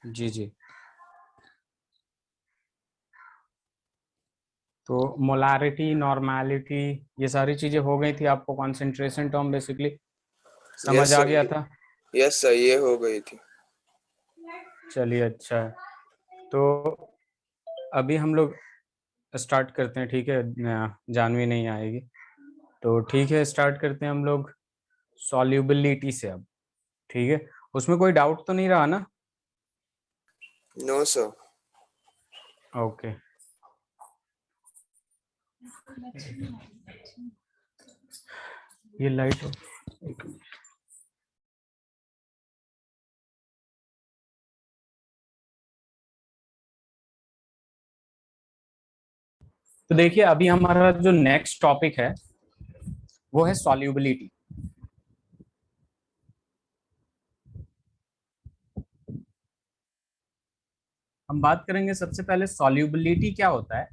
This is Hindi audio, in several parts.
जी जी। तो मोलारिटी, नॉर्मेलिटी, ये सारी चीजें हो गई थी आपको, कॉन्सेंट्रेशन टर्म बेसिकली समझ यस आ गया सर, था? यस सर, ये हो गई थी। चलिए अच्छा है। तो अभी हम लोग स्टार्ट करते हैं, ठीक है? जानवी नहीं आएगी तो ठीक है, स्टार्ट करते हैं हम लोग सॉल्युबिलिटी से अब। ठीक है, उसमें कोई डाउट तो नहीं रहा ना? No sir. ओके। ये लाइट एक मिनट। तो देखिए, अभी हमारा जो नेक्स्ट टॉपिक है वो है सॉल्युबिलिटी। हम बात करेंगे सबसे पहले सॉल्युबिलिटी क्या होता है।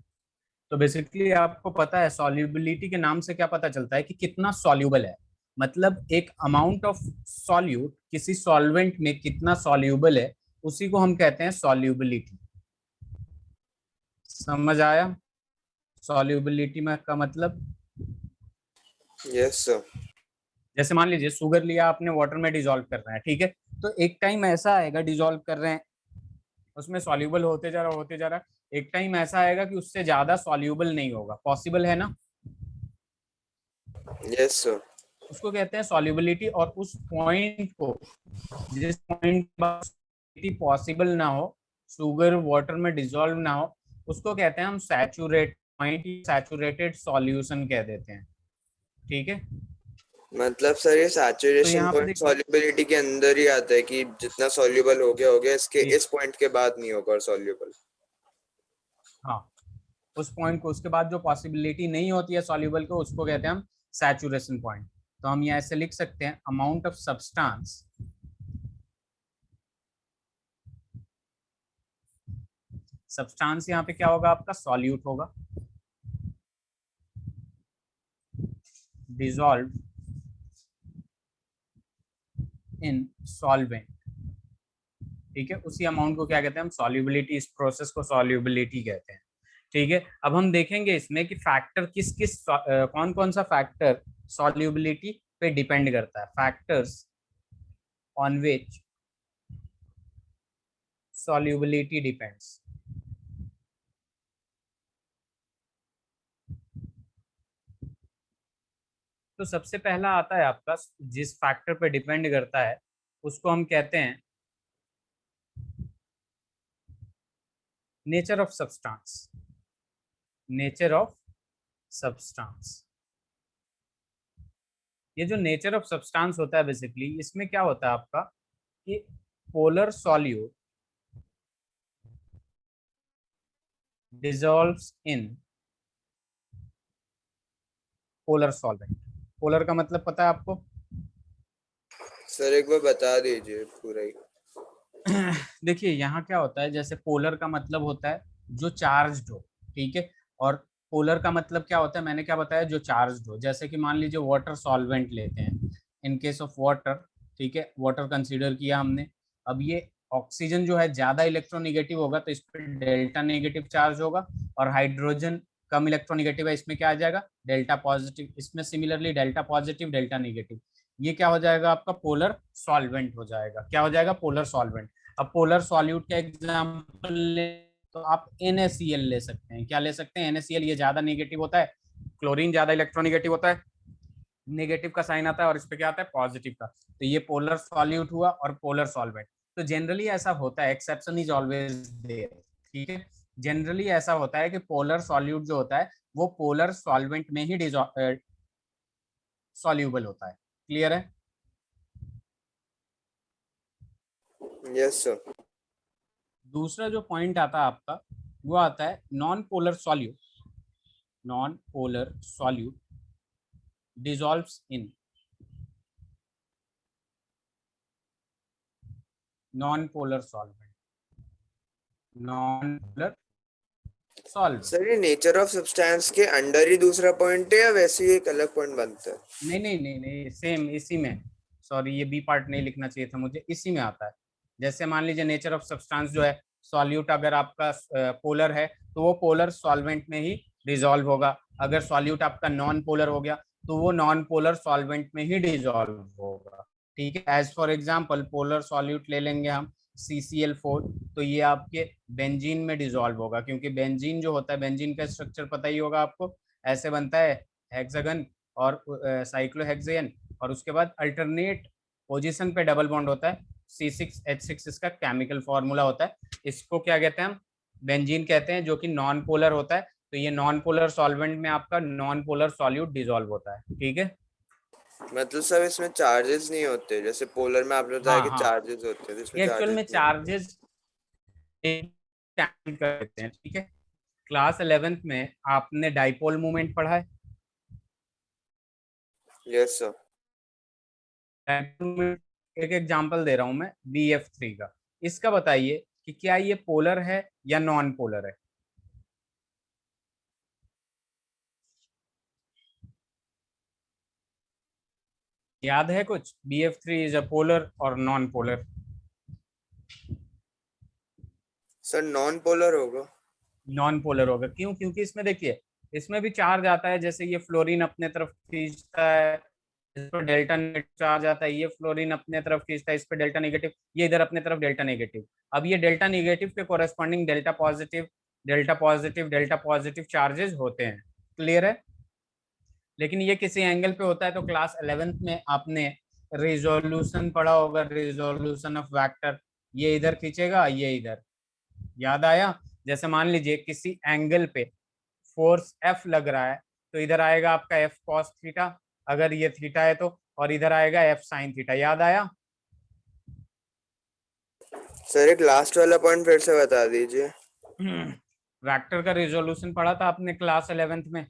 तो बेसिकली आपको पता है सॉल्युबिलिटी के नाम से क्या पता चलता है कि कितना सॉल्युबल है। मतलब एक अमाउंट ऑफ सॉल्यूट किसी सॉल्वेंट में कितना सॉल्युबल है, उसी को हम कहते हैं सॉल्युबिलिटी। समझ आया सॉल्युबिलिटी में का मतलब? Yes sir. जैसे मान लीजिए शुगर लिया आपने, वाटर में डिजोल्व कर रहे हैं, ठीक है? तो एक टाइम ऐसा आएगा, डिजोल्व कर रहे हैं, उसमें सॉल्युबल होते जा रहा होते जा रहा, एक टाइम ऐसा आएगा कि उससे ज्यादा सॉल्युबल नहीं होगा। पॉसिबल है ना? Yes sir. उसको कहते हैं सॉल्युबिलिटी। और उस पॉइंट को, जिस पॉइंट पर पॉसिबल ना हो, शुगर वाटर में डिजोल्व ना हो, उसको कहते हैं हम सैचुरेट पॉइंट, सैचुरेटेड सॉल्यूशन कह देते हैं। ठीक है? मतलब सर ये तो सैचुरेशन यहाँ पे पॉइंट देखिए, सॉल्युबिलिटी के अंदर ही आता है कि जितना सॉल्युबल हो गया, इसके जी इस पॉइंट के बाद नहीं होगा सॉल्युबल। हाँ, उस पॉइंट को, उसके बाद जो पॉसिबिलिटी नहीं होती है सॉल्युबल को, उसको कहते हैं हम सैचुरेशन पॉइंट। तो हम ये ऐसे लिख सकते हैं, अमाउंट ऑफ सब्सटेंस, सब्सटेंस यहाँ पे क्या होगा आपका? सॉल्यूट होगा, डिसॉल्व इन सॉल्वेंट। ठीक है, उसी अमाउंट को क्या कहते हैं हम? सॉल्युबिलिटी। इस प्रोसेस को सॉल्युबिलिटी कहते हैं। ठीक है, अब हम देखेंगे इसमें कि फैक्टर किस किस, कौन कौन सा फैक्टर सॉल्युबिलिटी पे डिपेंड करता है। Factors on which solubility depends। तो सबसे पहला आता है आपका, जिस फैक्टर पे डिपेंड करता है उसको हम कहते हैं nature of substance. Nature of substance. ये जो नेचर ऑफ सब्सटेंस होता है बेसिकली, इसमें क्या होता है आपका कि polar solute dissolves in polar solvent. Polar का मतलब पता है आपको? सर एक बार बता दीजिए पूरा ही। देखिए यहाँ क्या होता है, जैसे पोलर का मतलब होता है जो चार्ज्ड हो, ठीक है? और पोलर का मतलब क्या होता है, मैंने क्या बताया? जो चार्ज्ड हो। जैसे कि मान लीजिए वाटर सॉल्वेंट लेते हैं, इन केस ऑफ वाटर, ठीक है? वाटर कंसीडर किया हमने। अब ये ऑक्सीजन जो है ज्यादा इलेक्ट्रोनेगेटिव होगा तो इस पर डेल्टा नेगेटिव चार्ज होगा, और हाइड्रोजन कम इलेक्ट्रोनेगेटिव है, इसमें क्या आ जाएगा? Delta positive. इसमें similarly delta positive, delta negative. ये क्या हो जाएगा आपका? पोलर सॉल्वेंट हो जाएगा। क्या हो जाएगा? Polar solvent. अब पोलर सॉल्यूट का एग्जांपल ले तो आप NaCl ले सकते हैं। क्या ले सकते हैं? NaCl। ये ज्यादा नेगेटिव होता है, क्लोरीन ज्यादा इलेक्ट्रोनेगेटिव होता है, नेगेटिव का साइन आता है, और इस पे क्या आता है? पॉजिटिव का। तो ये पोलर सॉल्यूट हुआ और पोलर सॉल्वेंट। तो जनरली ऐसा होता है, एक्सेप्शन इज ऑलवेज देयर, ठीक है? जनरली ऐसा होता है कि पोलर सॉल्यूट जो होता है वो पोलर सॉल्वेंट में ही सॉल्यूबल होता है। क्लियर है? Yes sir. दूसरा जो पॉइंट आता है आपका, वो आता है non polar solute. Non polar solute dissolves in non polar solvent। Non polar solvent. Sir ये नेचर ऑफ सब्सटेंस के अंडर ही दूसरा पॉइंट है या वैसे ही एक अलग पॉइंट बनता है? नहीं नहीं नहीं नहीं, सेम इसी में। सॉरी, ये बी पार्ट नहीं लिखना चाहिए था मुझे, इसी में आता है। जैसे मान लीजिए नेचर ऑफ सब्सटेंस जो है, सॉल्यूट अगर आपका पोलर है तो वो पोलर सॉल्वेंट में ही डिजोल्व होगा, अगर सॉल्यूट आपका नॉन पोलर हो गया तो वो नॉन पोलर सॉल्वेंट में ही डिजोल्व होगा। ठीक है, as for example polar solute ले लेंगे हम CCl4, तो ये आपके बेंजीन में डिजोल्व होगा, क्योंकि बेंजीन जो होता है, बेंजीन का स्ट्रक्चर पता ही होगा आपको, ऐसे बनता है हेक्सागन और साइक्लोहेक्सेन, और उसके बाद अल्टरनेट पोजीशन पे डबल बॉन्ड होता है, C6H6 इसका केमिकल फॉर्मूला होता है। इसको क्या कहते हैं हम, बेंजीन कहते हैं, जो कि नॉन पोलर होता है। तो ये नॉन पोलर सॉल्वेंट में आपका नॉन पोलर सॉल्यूट डिजोल्व होता है। ठीक है, मतलब सब इसमें चार्जेस नहीं होते, जैसे पोलर में आपने बताया हाँ कि हाँ, चार्जेस होते हैं, तो इसमें ये एक्चुअल चार्जेस में नहीं होते। चार्जेस करते हैं। ठीक है, क्लास 11th में आपने डाइपोल मूवमेंट पढ़ा है। Yes sir. एक एग्जांपल दे रहा हूं मैं BF3 का, इसका बताइए कि क्या ये पोलर है या नॉन पोलर है। याद है कुछ, BF3 इज अ पोलर और non polar. Sir non polar होगा। नॉन पोलर होगा, क्यों? क्योंकि इसमें देखिए, इसमें भी चार्ज आता है, जैसे ये फ्लोरीन अपने तरफ खींचता है, इस पर डेल्टा नेगेटिव चार्ज आता है, ये फ्लोरीन अपने तरफ खींचता है, इस पर डेल्टा नेगेटिव, ये इधर अपने तरफ डेल्टा नेगेटिव। अब ये डेल्टा नेगेटिव के corresponding delta positive, delta positive, delta positive charges होते हैं। क्लियर है? लेकिन ये किसी एंगल पे होता है। तो क्लास 11th में आपने रिजोल्यूशन पढ़ा होगा, रिजोल्यूशन ऑफ वेक्टर, ये इधर खींचेगा, ये इधर। याद आया? जैसे मान लीजिए किसी एंगल पे फोर्स F लग रहा है, तो इधर आएगा आपका F cos थीटा, अगर ये थीटा है तो, और इधर आएगा F sin थीटा। याद आया? सर एक लास्ट वाला पॉइंट फिर से बता दीजिए। वेक्टर का रिजोल्यूशन पढ़ा था आपने क्लास 11th में।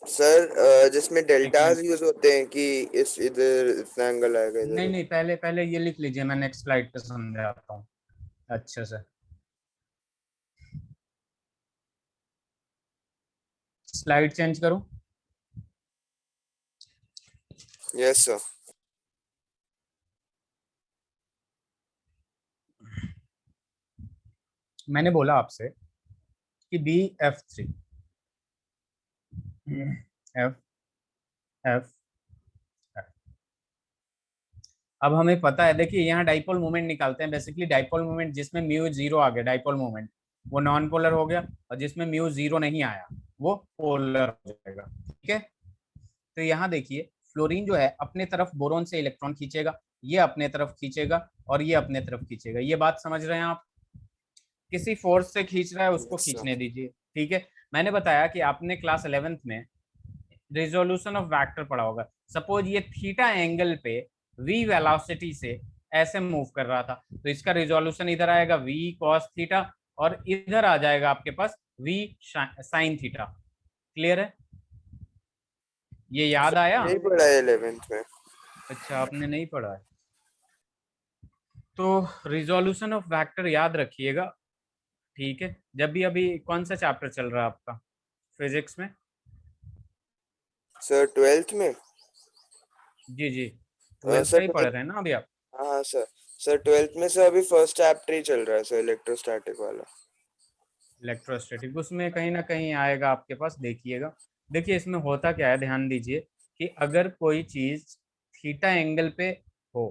सर जिसमें एक मिनट, डेल्टाज यूज होते हैं कि इस इधर इतना एंगल आएगा, नहीं इधर। नहीं, पहले पहले ये लिख लीजिए, मैं नेक्स्ट स्लाइड पे समझाता हूँ अच्छे से। स्लाइड चेंज करूँ? Yes sir. मैंने बोला आपसे कि BF3, F F अब हमें पता है, देखिए यहाँ डाइपोल मोमेंट निकालते हैं। बेसिकली डाइपोल मोमेंट जिसमें म्यू जीरो आ गया, डाइपोल मोमेंट वो नॉन पोलर हो गया, और जिसमें म्यू जीरो नहीं आया वो पोलर हो जाएगा। ठीक है, तो यहाँ देखिए फ्लोरीन जो है अपने तरफ बोरोन से इलेक्ट्रॉन खींचेगा, ये अपने तरफ खींचेगा, और ये अपने तरफ खींचेगा। ये बात समझ रहे हैं आप? किसी फोर्स से खींच रहा है उसको यस सर। खींचने दीजिए। ठीक है, मैंने बताया कि आपने क्लास 11th में रिजोल्यूशन ऑफ वेक्टर पढ़ा होगा। सपोज ये थीटा एंगल पे v वेलोसिटी से ऐसे मूव कर रहा था, तो इसका रिजोल्यूशन इधर आएगा v cos थीटा, और इधर आ जाएगा आपके पास v sin थीटा। क्लियर है? ये याद सर आया? नहीं पढ़ा है 11th में। अच्छा, आपने नहीं पढ़ा है, तो रिजोल्यूशन ऑफ वेक्टर याद रखिएगा। ठीक है, जब भी, अभी कौन सा चैप्टर चल रहा है आपका फिजिक्स में? सर 12th में। जी जी, 12th का सर ही पढ़ 12th। रहे हैं ना अभी आप? हाँ हाँ सर। सर 12th में से अभी फर्स्ट चैप्टर ही चल रहा है सर, इलेक्ट्रोस्टैटिक वाला। इलेक्ट्रोस्टैटिक, उसमें कहीं ना कहीं आएगा आपके पास, देखिएगा। देखिए इसमें होता क्या है, ध्यान दीजिए कि अगर कोई चीज थीटा एंगल पे हो,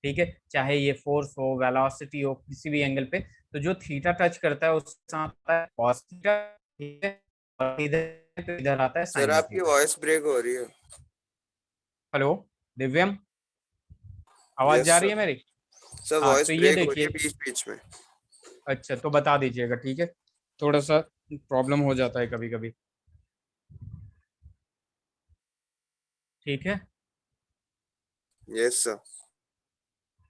ठीक है, चाहे ये फोर्स हो, वेलोसिटी हो, किसी भी एंगल पे, तो जो थीटा टच करता है उसके साथ आता है cos थीटा। ठीक है, और इधर तो इधर आता है सर sin आपकी थीटा। वॉइस ब्रेक हो रही है। हेलो दिव्यम, आवाज यस जा रही सर। है मेरी? सर हाँ वॉइस तो ये ब्रेक हो रही है देखिए, बीच बीच में। अच्छा तो बता दीजिएगा, ठीक है, थोड़ा सा प्रॉब्लम हो जाता है कभी कभी। ठीक है, यस सर।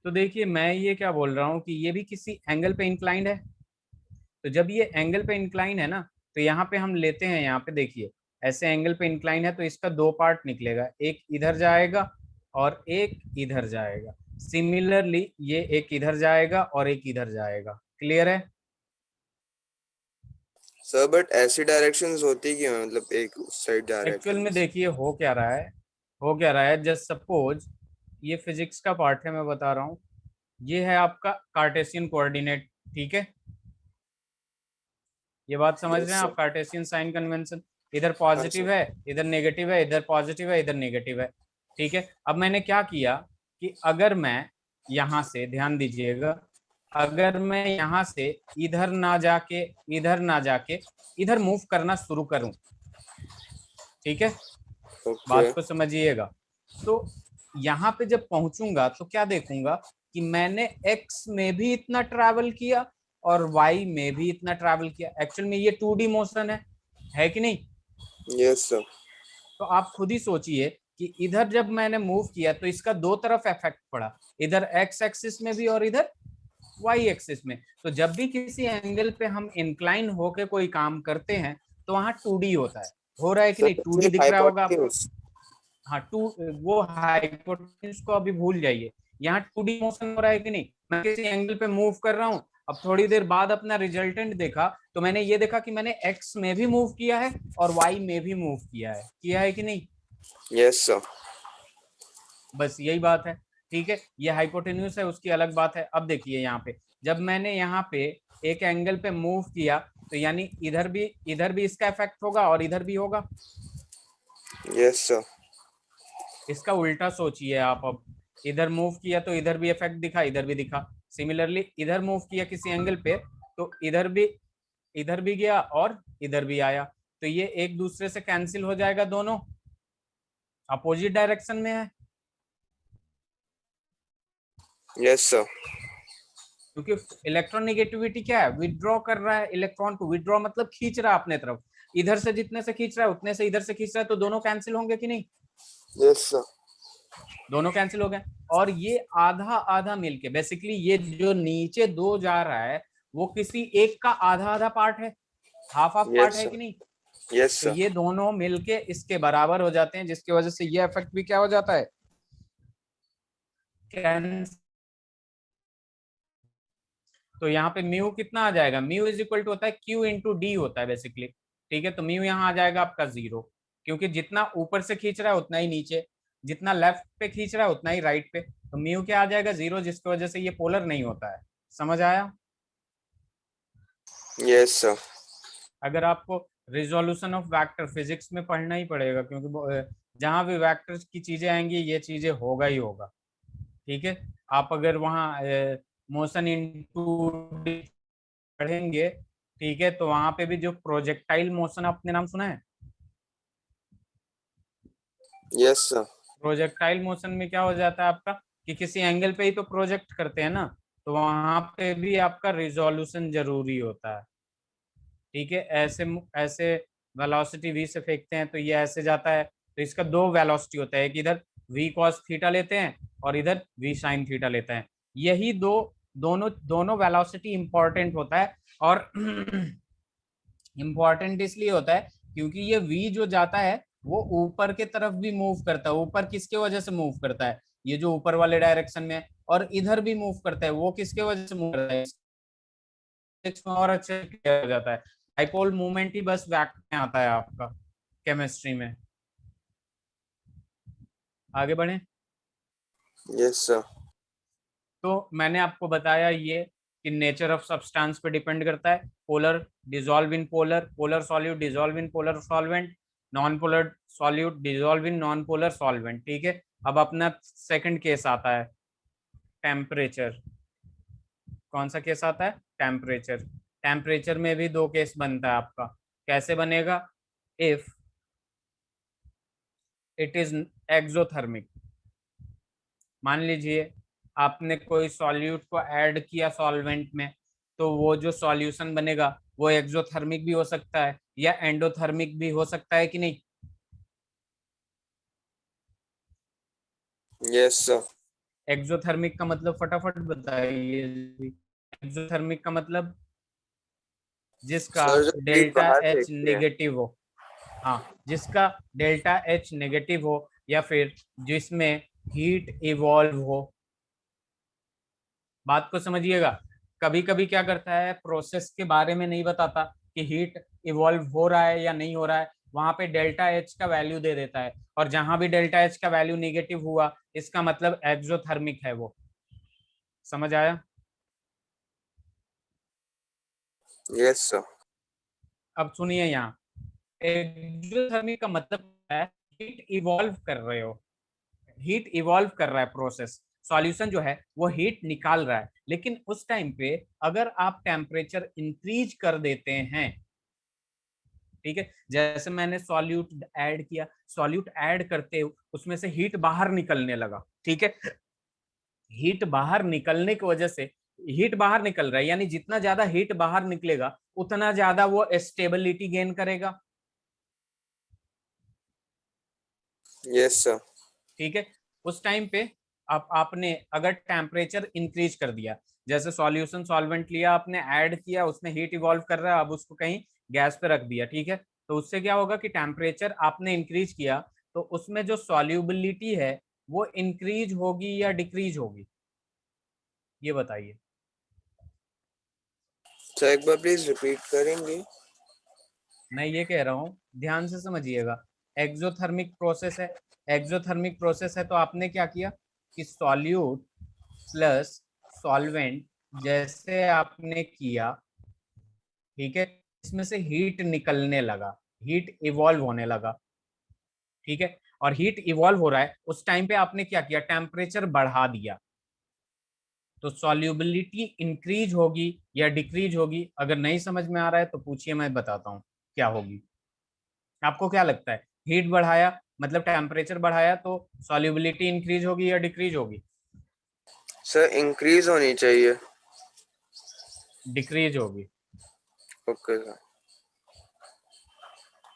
तो देखिए मैं ये क्या बोल रहा हूँ कि ये भी किसी एंगल पे इंक्लाइंड है। तो जब ये एंगल पे इंक्लाइन है ना, तो यहाँ पे हम लेते हैं, यहाँ पे देखिए ऐसे एंगल पे इंक्लाइन है, तो इसका दो पार्ट निकलेगा, एक इधर जाएगा और एक इधर जाएगा। सिमिलरली ये एक इधर जाएगा और एक इधर जाएगा। क्लियर है? सर बट ऐसी डायरेक्शंस होती क्यों हैं? मतलब एक उस साइड जा रहा है एक्चुअल फिर में देखिए हो क्या रहा है, हो क्या रहा है, जस्ट सपोज ये फिजिक्स का पार्ट है, मैं बता रहा हूँ। ये है आपका कार्टेशियन कोऑर्डिनेट, ठीक है। ये बात समझ रहे यस हैं सर। आप, कार्टेशियन साइन कन्वेंशन। इधर हाँ पॉजिटिव सर। है, इधर नेगेटिव है, इधर पॉजिटिव है, इधर नेगेटिव है, ठीक है। अब मैंने क्या किया कि अगर मैं यहां से, ध्यान दीजिएगा, अगर मैं यहां से इधर ना जाके, इधर ना जाके इधर मूव करना शुरू करूं, ठीक है, ओके। बात को समझिएगा। तो यहाँ पे जब पहुंचूंगा तो क्या देखूंगा कि मैंने एक्स में भी इतना ट्रैवल किया और वाई में भी इतना ट्रैवल किया। एक्चुअल में ये 2D मोशन है कि नहीं। Yes sir. तो आप खुद ही सोचिए कि इधर जब मैंने मूव किया तो इसका दो तरफ इफेक्ट पड़ा, इधर एक्स एक्सिस में भी और इधर वाई एक्सिस में। तो जब भी किसी एंगल पे हम इंक्लाइन होके कोई काम करते हैं तो वहां 2D होता है। हो रहा है कि नहीं, सर 2D ये दिख रहा होगा आपको। हाइपोटेन्यूज। हाँ, टू, वो हाइपोटेन्यूज को अभी भूल जाइए। यहाँ 2D मोशन हो रहा है कि नहीं, मैं किसी एंगल पे मूव कर रहा हूँ। अब थोड़ी देर बाद अपना रिजल्टेंट देखा तो मैंने ये देखा कि मैंने एक्स में भी मूव किया है और वाई में भी मूव किया है कि नहीं। Yes sir. बस यही बात है, ठीक है। ये हाइपोटेन्यूज है, उसकी अलग बात है। अब देखिए यहाँ पे, जब मैंने यहाँ पे एक एंगल पे मूव किया तो यानी इधर भी इसका इफेक्ट होगा और इधर भी होगा। Yes sir. इसका उल्टा सोचिए आप। अब इधर मूव किया तो इधर भी इफेक्ट दिखा, इधर भी दिखा। सिमिलरली इधर मूव किया किसी एंगल पे तो इधर भी गया और इधर भी आया। तो ये एक दूसरे से कैंसिल हो जाएगा, दोनों अपोजिट डायरेक्शन में है। Yes sir. क्योंकि इलेक्ट्रोनेगेटिविटी क्या है, विड्रॉ कर रहा है इलेक्ट्रॉन को। विड्रॉ मतलब खींच रहा है अपने तरफ। इधर से जितने से खींच रहा है उतने से इधर से खींच रहा है, तो दोनों कैंसिल होंगे कि नहीं। Yes sir. दोनों कैंसिल हो गए। और ये आधा आधा मिलके, बेसिकली ये जो नीचे दो जा रहा है वो किसी एक का आधा आधा पार्ट है, हाफ हाफ पार्ट यस है कि सर। नहीं। यस तो सर। ये दोनों मिलके इसके बराबर हो जाते हैं, जिसकी वजह से ये इफेक्ट भी क्या हो जाता है, कैंसिल। तो यहाँ पे म्यू कितना आ जाएगा, म्यू इज इक्वल टू होता है क्यू इंटू डी होता है बेसिकली, ठीक है। तो म्यू यहाँ आ जाएगा आपका 0, क्योंकि जितना ऊपर से खींच रहा है उतना ही नीचे, जितना लेफ्ट पे खींच रहा है उतना ही राइट पे। तो म्यू क्या आ जाएगा 0, जिसकी वजह से ये पोलर नहीं होता है। समझ आया। Yes sir. अगर आपको रिजोल्यूशन ऑफ वेक्टर फिजिक्स में पढ़ना ही पड़ेगा, क्योंकि जहां भी वेक्टर्स की चीजें आएंगी ये चीजें होगा ही होगा, ठीक है। आप अगर वहाँ मोशन इन 2D पढ़ेंगे, ठीक है, तो वहां पे भी जो प्रोजेक्टाइल मोशन, आपने नाम सुना है। Yes sir. प्रोजेक्टाइल मोशन में क्या हो जाता है आपका कि किसी एंगल पे ही तो प्रोजेक्ट करते हैं ना, तो वहां पे भी आपका रिजोल्यूशन जरूरी होता है, ठीक है। ऐसे ऐसे वेलोसिटी वी से फेंकते हैं तो ये ऐसे जाता है, तो इसका दो वेलोसिटी होता है, एक इधर वी कॉस थीटा लेते हैं और इधर वी साइन थीटा लेते हैं। यही दोनों दोनों वेलोसिटी इंपॉर्टेंट होता है। और इंपॉर्टेंट इसलिए होता है क्योंकि ये v जो जाता है वो ऊपर के तरफ भी मूव करता है। ऊपर किसके वजह से मूव करता है, ये जो ऊपर वाले डायरेक्शन में है। और इधर भी मूव करता है, वो किसके वजह से मूव करता है, इसमें और अच्छे क्लियर हो जाता है। डाइपोल मूवमेंट ही बस वैक्ट में आता है आपका, केमिस्ट्री में। आगे बढ़े। Yes sir. तो मैंने आपको बताया ये कि नेचर ऑफ सब्सटेंस पे डिपेंड करता है। Polar dissolve in polar, polar solute dissolve in polar solvent, non polar solute dissolve in non polar solvent, ठीक है। अब अपना सेकंड केस आता है, टेम्परेचर। कौन सा केस आता है, टेम्परेचर। टेम्परेचर में भी दो केस बनता है आपका। कैसे बनेगा, इफ इट इज एक्सोथर्मिक। मान लीजिए आपने कोई सॉल्यूट को ऐड किया सॉल्वेंट में, तो वो जो सॉल्यूशन बनेगा वो एक्सोथर्मिक भी हो सकता है या एंडोथर्मिक भी हो सकता है कि नहीं। Yes sir. एक्सोथर्मिक का मतलब फटाफट बताइए। एक्सोथर्मिक का मतलब जिसका सर जो हीट डेल्टा बाहर एच फेंकते हैं। नेगेटिव हो। हाँ, जिसका डेल्टा एच नेगेटिव हो या फिर जिसमें हीट इवॉल्व हो। बात को समझिएगा। कभी कभी क्या करता है, प्रोसेस के बारे में नहीं बताता कि हीट इवॉल्व हो रहा है या नहीं हो रहा है, वहां पे डेल्टा एच का वैल्यू दे देता है, और जहां भी डेल्टा एच का वैल्यू निगेटिव हुआ इसका मतलब एक्सोथर्मिक है वो। समझ आया? Yes sir. अब सुनिए, यहाँ एक्सोथर्मिक का मतलब है हीट इवॉल्व कर रहे हो, हीट इवॉल्व कर रहा है प्रोसेस, सॉल्यूशन जो है वो हीट निकाल रहा है, लेकिन उस टाइम पे अगर आप टेम्परेचर इंक्रीज कर देते हैं, ठीक है, जैसे मैंने सॉल्यूट ऐड किया, सॉल्यूट ऐड करते उसमें से हीट बाहर निकलने लगा, ठीक है, हीट बाहर निकलने की वजह से, हीट बाहर निकल रहा है यानी जितना ज्यादा हीट बाहर निकलेगा उतना ज्यादा वो स्टेबिलिटी गेन करेगा, यस सर। ठीक है। उस टाइम पे आपने अगर टेम्परेचर इंक्रीज कर दिया, जैसे सॉल्यूशन सॉल्वेंट लिया आपने, ऐड किया, उसमें हीट इवॉल्व कर रहा है, अब उसको कहीं गैस पे रख दिया, ठीक है, तो उससे क्या होगा कि टेम्परेचर आपने इंक्रीज किया तो उसमें जो सॉल्युबिलिटी है वो इंक्रीज होगी या डिक्रीज होगी, ये बताइए। सर एक बार प्लीज रिपीट करेंगे? मैं ये कह रहा हूँ, ध्यान से समझिएगा, एक्सोथर्मिक प्रोसेस है, एक्सोथर्मिक प्रोसेस है तो आपने क्या किया कि सॉल्यूट प्लस सॉल्वेंट जैसे आपने किया, ठीक है, इसमें से हीट निकलने लगा, हीट इवॉल्व होने लगा, ठीक है, और हीट इवॉल्व हो रहा है, उस टाइम पे आपने क्या किया, टेम्परेचर बढ़ा दिया, तो सॉल्युबिलिटी इंक्रीज होगी या डिक्रीज होगी? अगर नहीं समझ में आ रहा है तो पूछिए, मैं बताता हूँ क्या होगी। आपको क्या लगता है, हीट बढ़ाया मतलब टेम्परेचर बढ़ाया तो सॉल्युबिलिटी इंक्रीज होगी या डिक्रीज होगी? सर इंक्रीज होनी चाहिए। डिक्रीज होगी। Okay sir.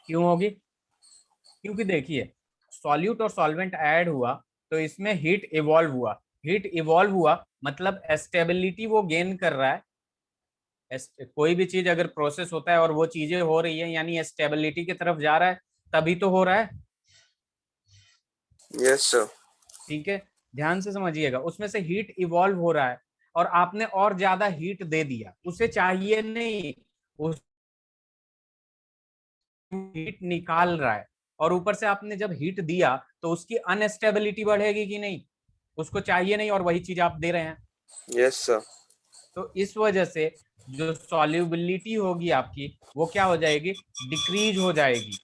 क्यों होगी? क्योंकि देखिए, सॉल्यूट और सॉल्वेंट ऐड हुआ तो इसमें हीट इवॉल्व हुआ, हीट इवॉल्व हुआ मतलब स्टेबिलिटी वो गेन कर रहा है, कोई भी चीज अगर प्रोसेस होता है और वो चीजें हो रही है यानी स्टेबिलिटी की तरफ जा रहा है, तभी तो हो रहा है, यस सर। ठीक है। ध्यान से समझिएगा, उसमें से हीट इवॉल्व हो रहा है और आपने और ज्यादा हीट दे दिया, उसे चाहिए नहीं, उस हीट निकाल रहा है, और ऊपर से आपने जब हीट दिया तो उसकी अनस्टेबिलिटी बढ़ेगी कि नहीं, उसको चाहिए नहीं और वही चीज आप दे रहे हैं, यस सर। तो इस वजह से जो सॉल्युबिलिटी होगी आपकी वो क्या हो जाएगी, डिक्रीज हो जाएगी।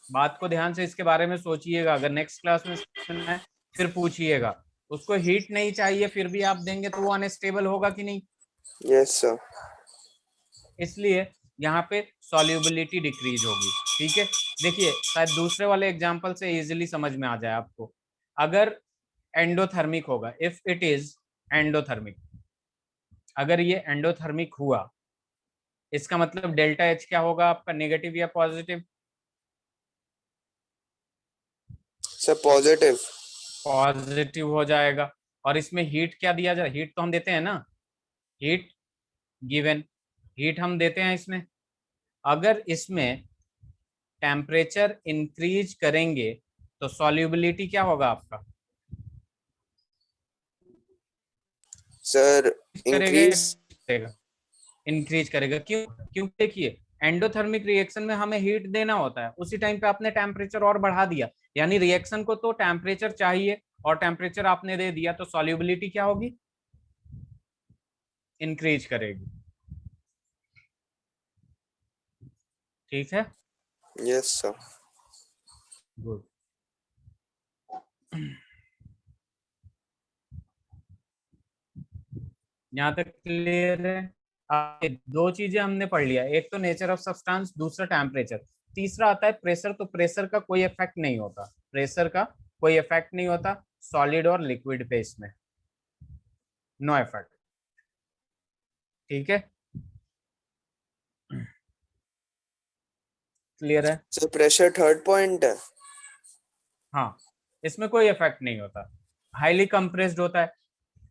बात को ध्यान से इसके बारे में सोचिएगा, अगर नेक्स्ट क्लास में सुनना है फिर पूछिएगा, उसको हीट नहीं चाहिए फिर भी आप देंगे तो वो अनस्टेबल होगा कि नहीं, यस सर। इसलिए यहाँ पे सॉल्युबिलिटी डिक्रीज होगी, ठीक है। देखिए शायद दूसरे वाले एग्जांपल से इजीली समझ में आ जाए आपको, अगर एंडोथर्मिक होगा, इफ इट इज एंडोथर्मिक, अगर ये एंडोथर्मिक हुआ इसका मतलब डेल्टा एच क्या होगा आपका, नेगेटिव या पॉजिटिव? Sir positive. पॉजिटिव हो जाएगा, और इसमें हीट क्या दिया जाए, हीट तो हम देते हैं ना, हीट गिवन, हीट हम देते हैं इसमें, अगर इसमें टेम्परेचर इंक्रीज करेंगे तो सॉल्युबिलिटी क्या होगा आपका, सर इंक्रीज। करेगा, इंक्रीज करेगा, क्यों? क्योंकि देखिए एंडोथर्मिक रिएक्शन में हमें हीट देना होता है, उसी टाइम पे आपने टेम्परेचर और बढ़ा दिया, यानी रिएक्शन को तो टेम्परेचर चाहिए और टेम्परेचर आपने दे दिया तो सॉल्युबिलिटी क्या होगी, इंक्रीज करेगी, ठीक है। Yes sir. गुड। यहाँ तक क्लियर है? दो चीजें हमने पढ़ लिया, एक तो नेचर ऑफ सब्सटेंस, दूसरा टेम्परेचर, तीसरा आता है प्रेशर, तो प्रेशर का कोई इफेक्ट नहीं होता, प्रेशर का कोई इफेक्ट नहीं होता सॉलिड और लिक्विड पे, इसमें नो इफेक्ट, ठीक है, क्लियर है? सर प्रेशर थर्ड पॉइंट है। हाँ, इसमें कोई इफेक्ट नहीं होता, हाईली कंप्रेस्ड होता है,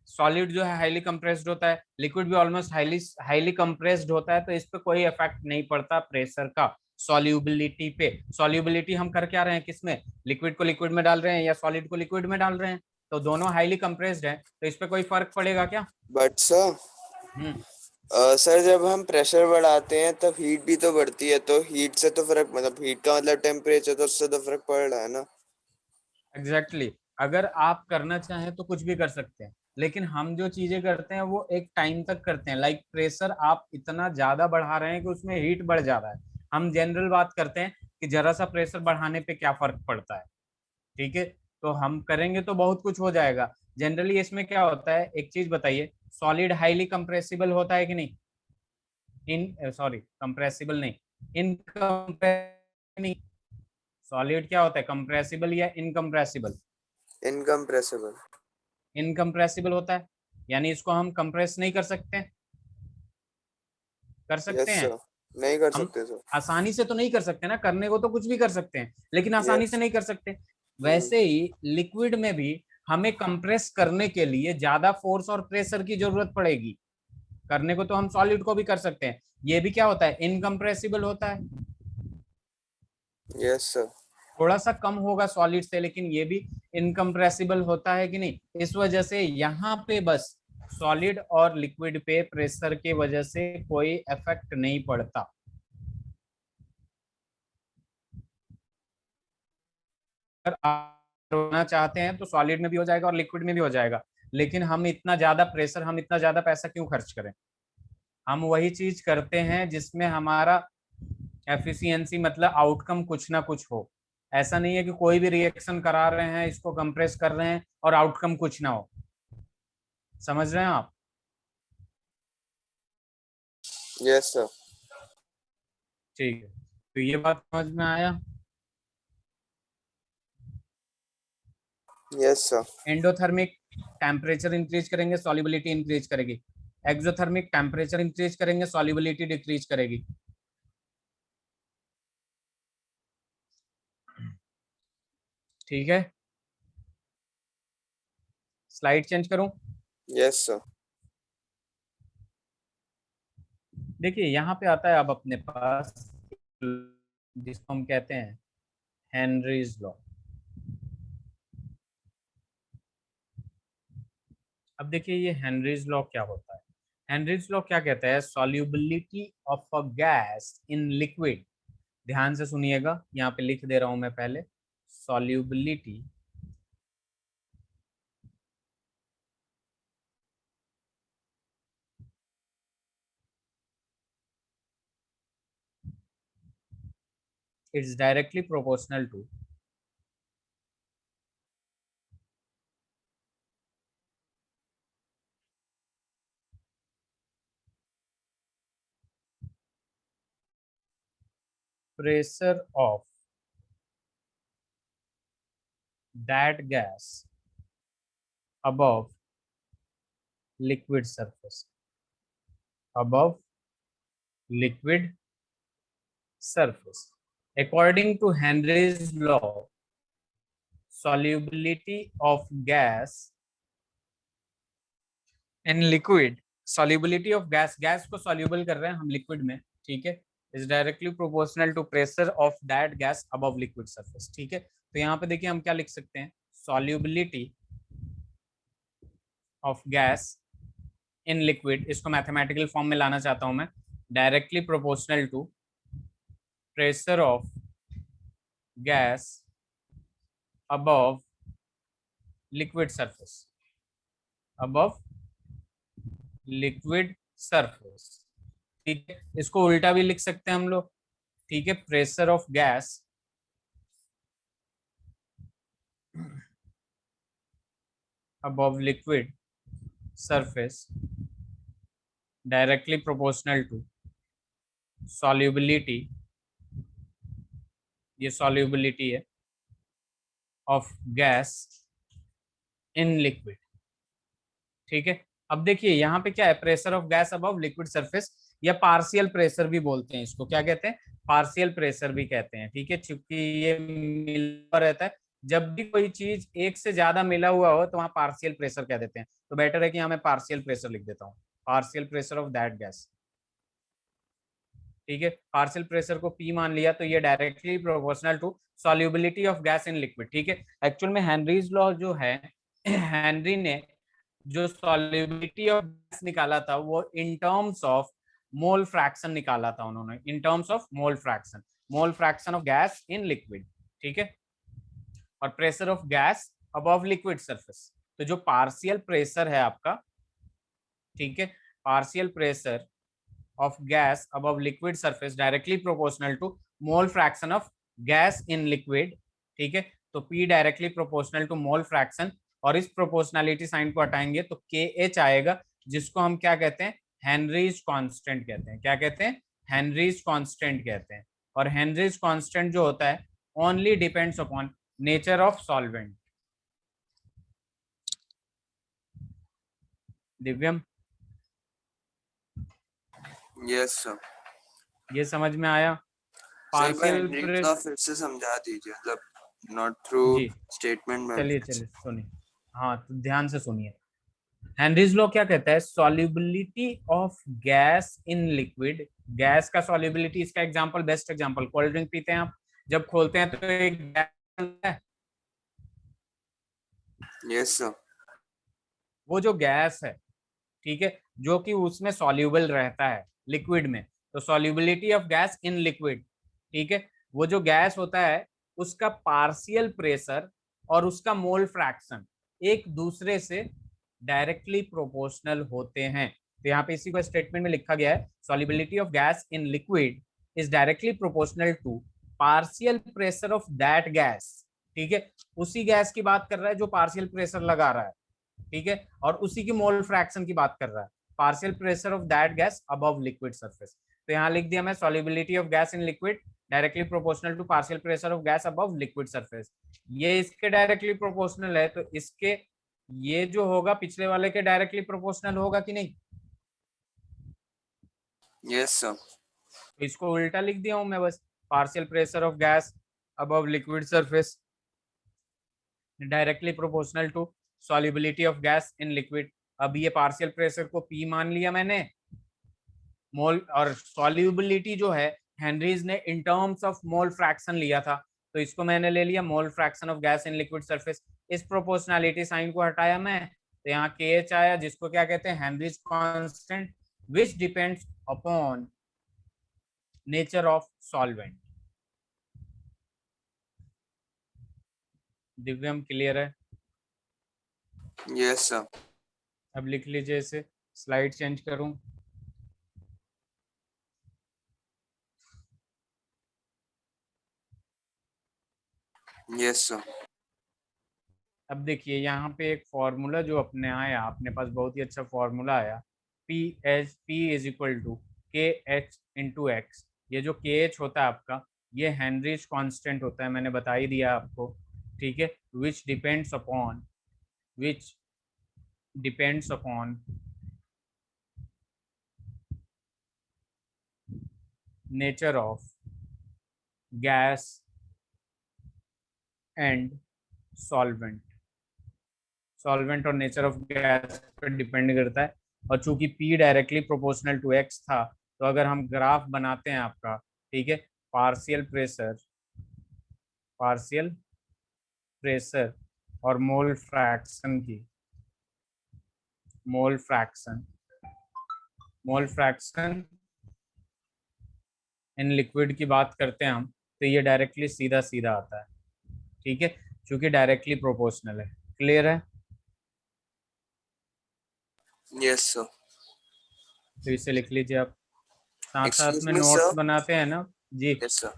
सॉलिड जो है हाईली कंप्रेस्ड होता है, लिक्विड भी ऑलमोस्ट हाईली हाईली कंप्रेस्ड होता है, तो इस पे कोई इफेक्ट नहीं पड़ता प्रेशर का सॉल्युबिलिटी पे। सॉल्युबिलिटी हम कर क्या रहे हैं, किसमें, लिक्विड को लिक्विड में डाल रहे हैं या सॉलिड को लिक्विड में डाल रहे हैं, तो दोनों हाईली कंप्रेस्ड है तो इस पे कोई फर्क पड़ेगा क्या? बट सर हम्म सर जब हम प्रेशर बढ़ाते हैं तब हीट भी तो बढ़ती है, तो हीट से तो फर्क, मतलब हीट का मतलब टेम्परेचर, तो उससे तो फर्क पड़ रहा है ना। Exactly exactly. अगर आप करना चाहें तो कुछ भी कर सकते हैं, लेकिन हम जो चीजें करते हैं वो एक टाइम तक करते हैं। लाइक प्रेशर आप इतना ज्यादा बढ़ा रहे हैं कि उसमें हीट बढ़ जा रहा है। हम जनरल बात करते हैं कि जरा सा प्रेशर बढ़ाने पे क्या फर्क पड़ता है। ठीक है, तो हम करेंगे तो बहुत कुछ हो जाएगा। जनरली इसमें क्या होता है, एक चीज बताइए, सॉलिड हाईली कंप्रेसिबल होता है कि नहीं? इन सॉरी कंप्रेसिबल नहीं, इनकम्प्रेसिबल नहीं। सॉलिड क्या होता है, कंप्रेसिबल या इनकम्प्रेसिबल? इनकम्प्रेसिबल। इनकम्प्रेसिबल होता है, यानी इसको हम कंप्रेस नहीं कर सकते। कर सकते यस हैं? सर। नहीं कर हम सकते सर। आसानी से तो नहीं कर सकते ना, करने को तो कुछ भी कर सकते हैं, लेकिन आसानी से यस। नहीं कर सकते। वैसे ही लिक्विड में भी हमें कंप्रेस करने के लिए ज्यादा फोर्स और प्रेशर की जरूरत पड़ेगी। करने को तो हम सॉलिड को भी कर सकते हैं, ये भी क्या होता है, इनकम्प्रेसिबल होता है। Yes sir. थोड़ा सा कम होगा सॉलिड से, लेकिन ये भी इनकम्प्रेसिबल होता है कि नहीं? इस वजह से यहाँ पे बस सॉलिड और लिक्विड पे प्रेशर के वजह से कोई इफेक्ट नहीं पड़ता। अगर आप होना चाहते हैं तो सॉलिड में भी हो जाएगा और लिक्विड में भी हो जाएगा, लेकिन हम इतना ज्यादा प्रेशर, हम इतना ज्यादा पैसा क्यों खर्च करें? हम वही चीज करते हैं जिसमें हमारा एफिशिएंसी मतलब आउटकम कुछ ना कुछ हो। ऐसा नहीं है कि कोई भी रिएक्शन करा रहे हैं, इसको कंप्रेस कर रहे हैं और आउटकम कुछ ना हो। समझ रहे हैं आप? Yes sir. ठीक है, तो ये बात समझ में आया। Yes sir. Endothermic temperature increase करेंगे, सॉल्युबिलिटी इंक्रीज करेगी। एक्सोथर्मिक टेम्परेचर इंक्रीज करेंगे, सॉल्युबिलिटी डिक्रीज करेगी। ठीक है, स्लाइड चेंज करूं? Yes sir. देखिए यहाँ पे आता है अब अपने पास, जिसको हम कहते हैं हेनरीज लॉ। अब देखिए ये हेनरीज लॉ क्या होता है। हेनरीज लॉ क्या कहता है, solubility of a gas in liquid. ध्यान से सुनिएगा, यहाँ पे लिख दे रहा हूं मैं पहले, solubility is directly proportional to pressure of that gas above liquid surface, above liquid surface. According to Henry's law, solubility of gas in liquid, solubility of gas, gas को soluble कर रहे हैं हम लिक्विड में, ठीक है, is directly proportional to pressure of that gas above liquid surface. ठीक है, तो यहाँ पे देखिए हम क्या लिख सकते हैं, solubility of gas in liquid, इसको मैथमेटिकल फॉर्म में लाना चाहता हूं मैं, directly proportional to pressure of gas above liquid surface, above liquid surface. ठीक है, इसको उल्टा भी लिख सकते हैं हम लोग। ठीक है, pressure of gas above liquid surface directly proportional to solubility, ये सॉल्युबिलिटी है, ऑफ गैस इन लिक्विड। ठीक है, अब देखिए यहाँ पे क्या है, pressure of gas above liquid surface, या पार्शियल प्रेशर भी बोलते हैं इसको, क्या कहते हैं, पार्शियल प्रेशर भी कहते हैं। ठीक है, चूंकि ये मिला रहता है, जब भी कोई चीज एक से ज्यादा मिला हुआ हो तो वहां पार्शियल प्रेशर कह देते हैं, तो बेटर है कि यहाँ मैं पार्शियल प्रेशर लिख देता हूँ, partial pressure of that gas. ठीक है, पार्शियल प्रेशर को पी मान लिया, तो ये directly proportional to solubility of gas in liquid. ठीक है, एक्चुअल में हेनरीज लॉ जो है, हेनरी ने जो सॉल्युबिलिटी ऑफ गैस निकाला था वो in terms of mole fraction निकाला था उन्होंने, in terms of mole fraction of gas in liquid, ठीक है। और pressure of gas above liquid surface, तो जो पार्शियल प्रेशर है आपका, ठीक है, partial pressure of gas above liquid surface directly proportional to mole fraction of gas in liquid, ठीक है। तो P directly proportional to mole fraction, और इस प्रोपोर्शनलिटी साइन को हटाएंगे तो KH आएगा, जिसको हम क्या कहते हैं, हेनरीज कांस्टेंट कहते हैं। क्या कहते हैं, हेनरीज कांस्टेंट कहते हैं। और हेनरीज कांस्टेंट जो होता है only depends upon nature of solvent. Divyam, yes sir. ये समझ में आया? सर एक बार पार्शियल हेनरी प्रेस, लॉ फिर से समझा दीजिए, मतलब नॉट थ्रू जी स्टेटमेंट में। चलिए चलिए सुनिए, हाँ तो ध्यान से सुनिए। हेनरीज लॉ क्या कहता है, solubility of gas in liquid, gas का सॉल्युबिलिटी, इसका example, best example, cold drink पीते हैं आप, जब खोलते हैं तो एक गैस है, यस सर। वो जो गैस है, ठीक है, जो कि उसमें सॉल्युबल रहता है लिक्विड में, तो solubility of gas in liquid, ठीक है, वो जो गैस होता है उसका पार्शियल प्रेशर और उसका मोल फ्रैक्शन एक दूसरे से डायरेक्टली प्रोपोर्शनल होते हैं। तो यहाँ पे इसी को स्टेटमेंट में लिखा गया है, solubility of gas in liquid is directly proportional to partial pressure of that gas, ठीक है, उसी गैस की बात कर रहा है जो पार्शियल प्रेशर लगा रहा है, ठीक है, और उसी की मोल फ्रैक्शन की बात कर रहा है, partial pressure of that gas above liquid surface. तो यहाँ लिख दिया मैं, solubility of gas in liquid directly proportional to partial pressure of gas above liquid surface. ये इसके डायरेक्टली प्रोपोर्शनल है, तो इसके ये जो होगा पिछले वाले के डायरेक्टली प्रोपोर्शनल होगा कि नहीं? Yes sir. इसको उल्टा लिख दिया हूं मैं बस, partial pressure of gas above liquid surface directly proportional to solubility of gas in liquid. अब ये पार्शियल प्रेशर को P मान लिया मैंने, मोल, और सॉल्युबिलिटी जो है हेनरीज ने in terms of mole fraction लिया था, तो इसको मैंने ले लिया मोल fraction of gas in liquid surface. इस प्रोपोर्शनैलिटी साइन को हटाया मैं, तो यहाँ KH आया, जिसको क्या कहते हैं, Henry's constant, which depends upon nature of solvent. Divyam clear है? Yes sir. अब लिख लीजिए इसे, स्लाइड चेंज करूं, यस सर। अब देखिए यहाँ पे एक फॉर्मूला जो अपने आया, अपने पास बहुत ही अच्छा फॉर्मूला आया, P is equal to KH into X. ये जो KH होता है आपका, ये हेनरीज कांस्टेंट होता है, मैंने बता ही दिया आपको, ठीक है, which depends upon nature of gas and solvent, solvent और नेचर ऑफ गैस पर डिपेंड करता है। और चूंकि P directly proportional to X था, तो अगर हम ग्राफ बनाते हैं आपका, ठीक है, पार्शियल प्रेशर, पार्शियल प्रेशर और मोल फ्रैक्शन की, mole fraction, mole fraction in liquid की बात करते हैं हम, तो ये डायरेक्टली सीधा सीधा आता है, ठीक है, क्योंकि डायरेक्टली प्रोपोर्शनल है। क्लियर है? Yes sir. तो इसे लिख लीजिए आप, साथ साथ एक्सक्यूज में मी नोट्स सर। बनाते हैं ना जी। Yes sir.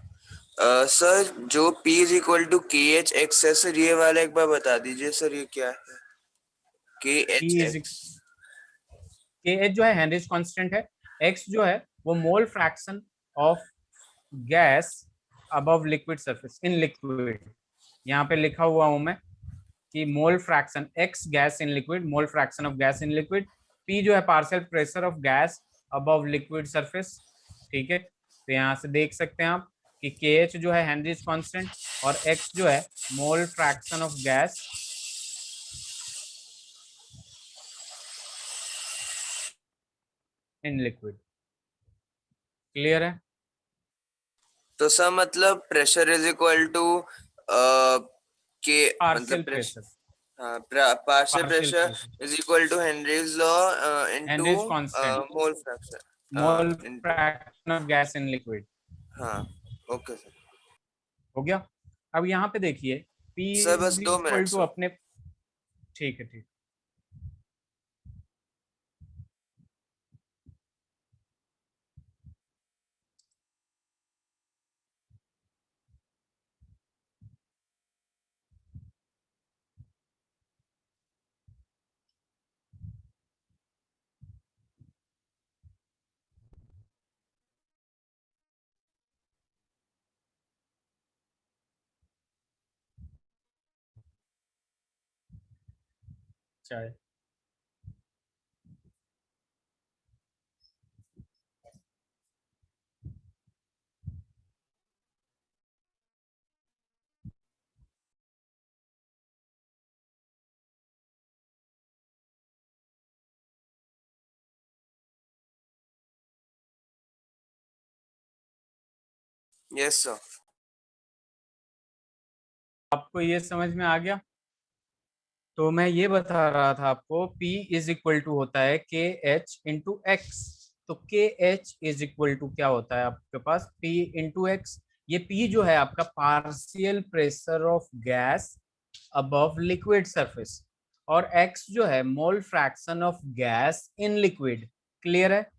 सर जो P is equal to K H X है सर, ये वाला एक बार बता दीजिए सर, ये क्या है? K H P is x. KH जो है हेनरीज कांस्टेंट है, X जो है वो मोल fraction of gas above liquid surface in liquid. यहाँ पे लिखा हुआ हूं मैं कि mole fraction X gas in liquid, mole fraction of gas in liquid, P जो है partial pressure of gas above liquid surface, ठीक है। तो यहाँ से देख सकते हैं आप कि KH जो है हेनरीज कांस्टेंट और X जो है मोल fraction of gas in liquid. Clear है? तो सर मतलब pressure is equal to K, मतलब पार्शियल प्रेशर। प्रेशर, हाँ, partial partial pressure pressure, is equal to Henry's law into Henry's constant, mole fraction. हाँ mole into. Fraction of gas in liquid. हाँ ओके सर। हो गया। अब यहाँ पे देखिए P सर बस is 2 minute equal to sir. अपने, ठीक है ठीक। चाहे यस सर। आपको ये समझ में आ गया। तो मैं ये बता रहा था आपको P इज इक्वल टू होता है के एच इंटू एक्स। तो के एच इज इक्वल टू क्या होता है आपके पास, P इंटू एक्स। ये P जो है आपका partial pressure of gas above liquid surface, और x जो है मोल fraction of gas in liquid. Clear है।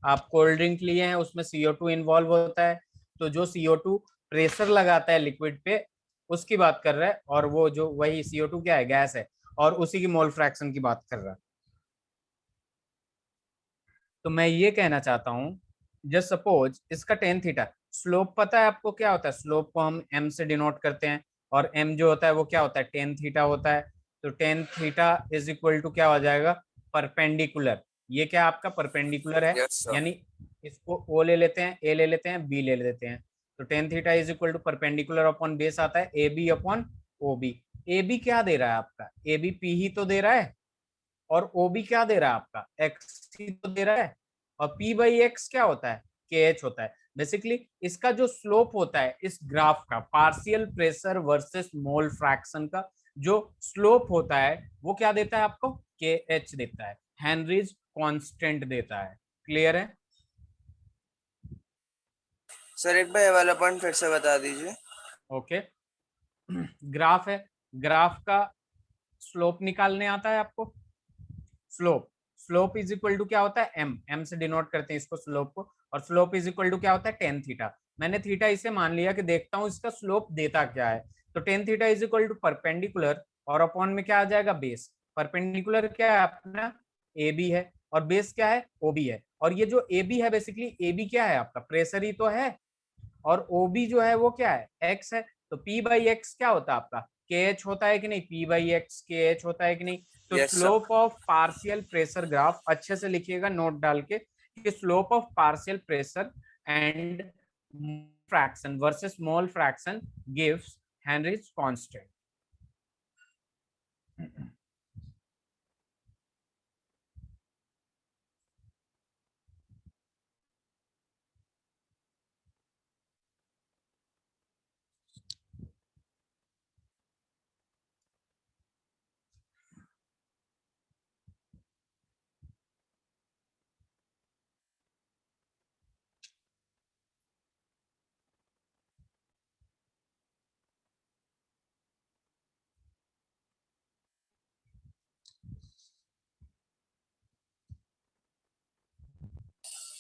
आप कोल्ड ड्रिंक लिए हैं, उसमें CO2 इन्वॉल्व होता है, तो जो CO2 प्रेशर लगाता है लिक्विड पे, उसकी बात कर रहा है, और वो जो वही CO2 क्या है, गैस है, और उसी की मोल फ्रैक्शन की बात कर रहा है। तो मैं ये कहना चाहता हूँ, जस्ट सपोज इसका टेन थीटा, स्लोप पता है आपको क्या होता है, स्लोप को हम m से डिनोट करते हैं, और m जो होता है वो क्या होता है, टेन थीटा होता है। तो tan theta is equal to क्या हो जाएगा, परपेंडिकुलर। ये क्या आपका परपेंडिकुलर है, यस सर। यानी इसको O ले लेते हैं, A ले लेते हैं, B ले लेते हैं। तो tan theta is equal to perpendicular upon base आता है AB अपॉन OB। AB क्या दे रहा है आपका, AB P ही तो दे रहा है, और OB क्या दे रहा है आपका, X ही तो दे रहा है। और P बाई एक्स क्या होता है, KH होता है। बेसिकली इसका जो स्लोप होता है इस ग्राफ का, partial pressure versus mole fraction का जो स्लोप होता है, वो क्या देता है आपको, KH देता है, हेनरीज कांस्टेंट देता है। क्लियर है। सर एक बार ये वाला पॉइंट फिर से बता दीजिए। ओके। ग्राफ है, ग्राफ का स्लोप निकालने आता है आपको। Slope, slope is equal to क्या होता है, एम से डिनोट करते हैं इसको स्लोप को, और स्लोप इज इक्वल टू क्या होता है, टेन थीटा। मैंने थीटा इसे मान लिया कि देखता हूं इसका स्लोप देता क्या है। तो tan theta is equal to perpendicular, और अपॉन में क्या आ जाएगा, बेस। परपेंडिकुलर क्या है अपना, ए बी है, और बेस क्या है, ओ बी है। और ये जो ए बी है, बेसिकली ए बी क्या है आपका, प्रेशर ही तो है, और ओ बी जो है वो क्या है, एक्स है। तो पी बाई एक्स क्या होता है आपका, के एच होता है कि नहीं, पी बाई एक्स के एच होता है कि नहीं। तो yes sir. Slope of partial pressure graph, अच्छे से लिखिएगा नोट डाल के, कि slope of partial pressure and fraction versus mole fraction gives Henrys constant.